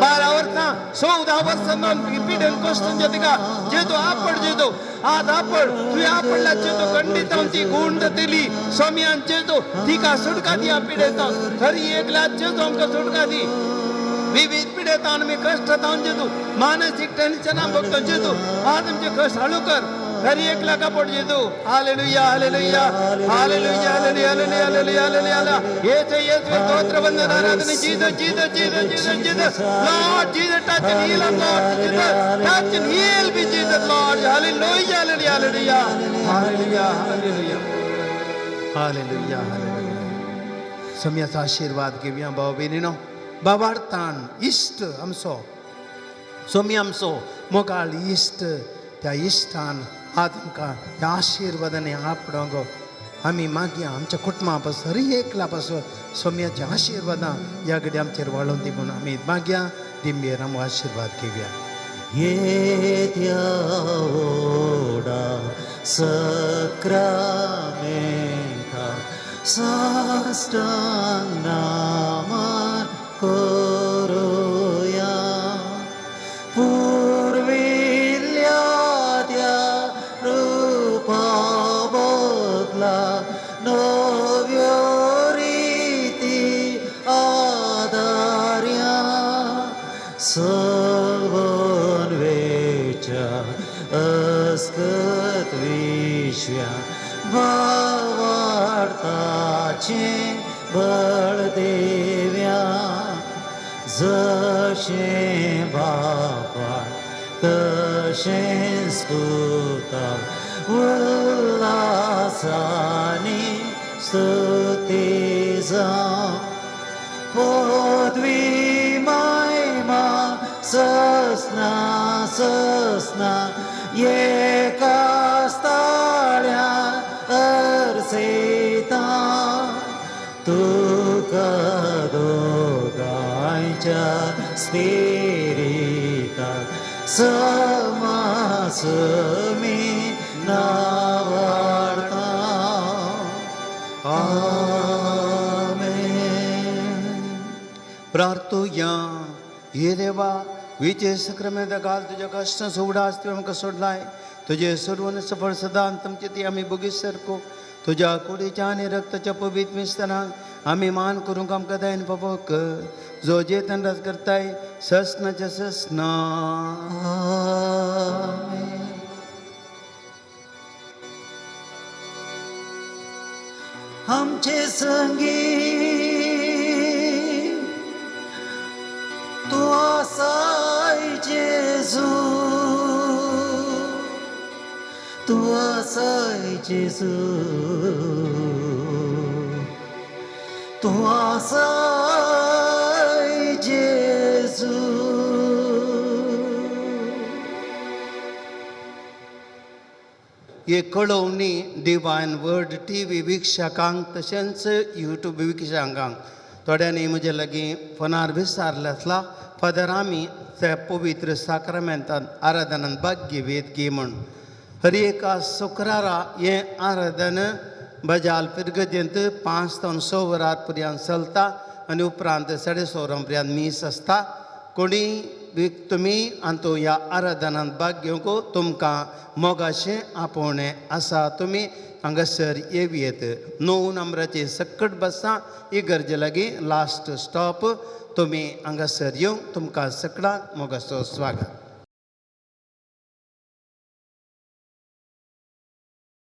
Speaker 1: 12 वर्सां 14 वर्सां पिढेन कष्टूंच्या तिका जेजू आपड जेजू आज आपड तुवें आपडल्या जेजू खंडित ती गुण दिली सोम्यान जेजू तिका सुटका दिया पिडेता खरी एकल्या जेजू आमकां सुटका दी विविध पिढेत आम्ही कष्ट जेजू मानसिक टेन्शन बघतो जेजू आज आमचे कष्ट हळू कर घरी एकला कापड जेजू hallelujah hallelujah hallelujah hallelujah hallelujah hallelujah hallelujah येते स्तोत्र वंदन आराधना Jesus Jesus Jesus Jesus Jesus Lord Jesus touch and heal Lord Jesus touch and heal be Jesus Lord hallelujah hallelujah hallelujah hallelujah hallelujah hallelujah hallelujah सोम्याचा आशीर्वाद घेवया भाव भयणीनो बाबार्थान इश्ट आमचो सोमी आमचो मोगाळ इश्ट त्या इश्टान आज आमकां ह्या आशिर्वादांनी आपणाक आमी मागया आमच्या कुटुंबा पासून हरी एकल्या पासून सोम्याच्या आशिर्वादां ह्या घडी आमचेर वाळोवन दी म्हणून आमी मागया दिंबेर आमकां आशिर्वाद घेवया
Speaker 4: येत्या ओडा सक्रामेंटा साष्टांग नामान करूया पूर्विल्ल्या त्या रूपा बदला नव्यो रीती आदार अस्कत विश्व्या भावार्थाचे बळ देव्या जशे बापा तशे स्तुता उल्हासाने स्तुती जावं पदवी महिमा ससना ससना एका स्थळ्या अर्सेता तुका दोगांच्या स्पिरिता समासमी नावार्ता आमेन.
Speaker 1: प्रार्थूया. हे देवा विचे सक्रामेंत घाल तुझ्या कष्ट सोडास तुवें आमकां सोडलाय तुझे सर्वन सफळ सदांत ती आमी बोगीत सरको तुझ्या कुडीच्या आनी रक्ताच्या पवित्र मिस्तानाक आमी मान करूंक आमकां दायन बाबा कर जो जेतन रस करताय ससनाच्या ससना.
Speaker 4: आमेन. आमचे संगीत तू आसाय जेजू तू आसाय जेजू तू आसाय जेजू.
Speaker 1: हे कळवणी डिवायन वर्ड TV विक्षकांक तशेंच यूट्यूब विक्षकांक थोड्यांनी म्हजे लागीं फोनार विचारले आसला फादर आमी त्या पवित्र साक्रामेंतान आराधनांत भाग घेवेत घे म्हण. हर एका शुक्रारा हें आराधन बजाल पिरगजेंत 5 ते 6 वरां पर्यंत चलता आनी उपरांत 6:30 पर्यंत मीस आसता. कोणी तुमी आंतो ह्या आराधनांत भाग घेवंक तुमकां मोगाचें आपोवणें आसा. तुमी हांगासर येवयेत 9 नंबराचेर सक्कट बसा इगर्जे लागीं लास्ट स्टॉप. तुमी हांगासर येवंक तुमकां सगळ्यांक मोगाचो स्वागत.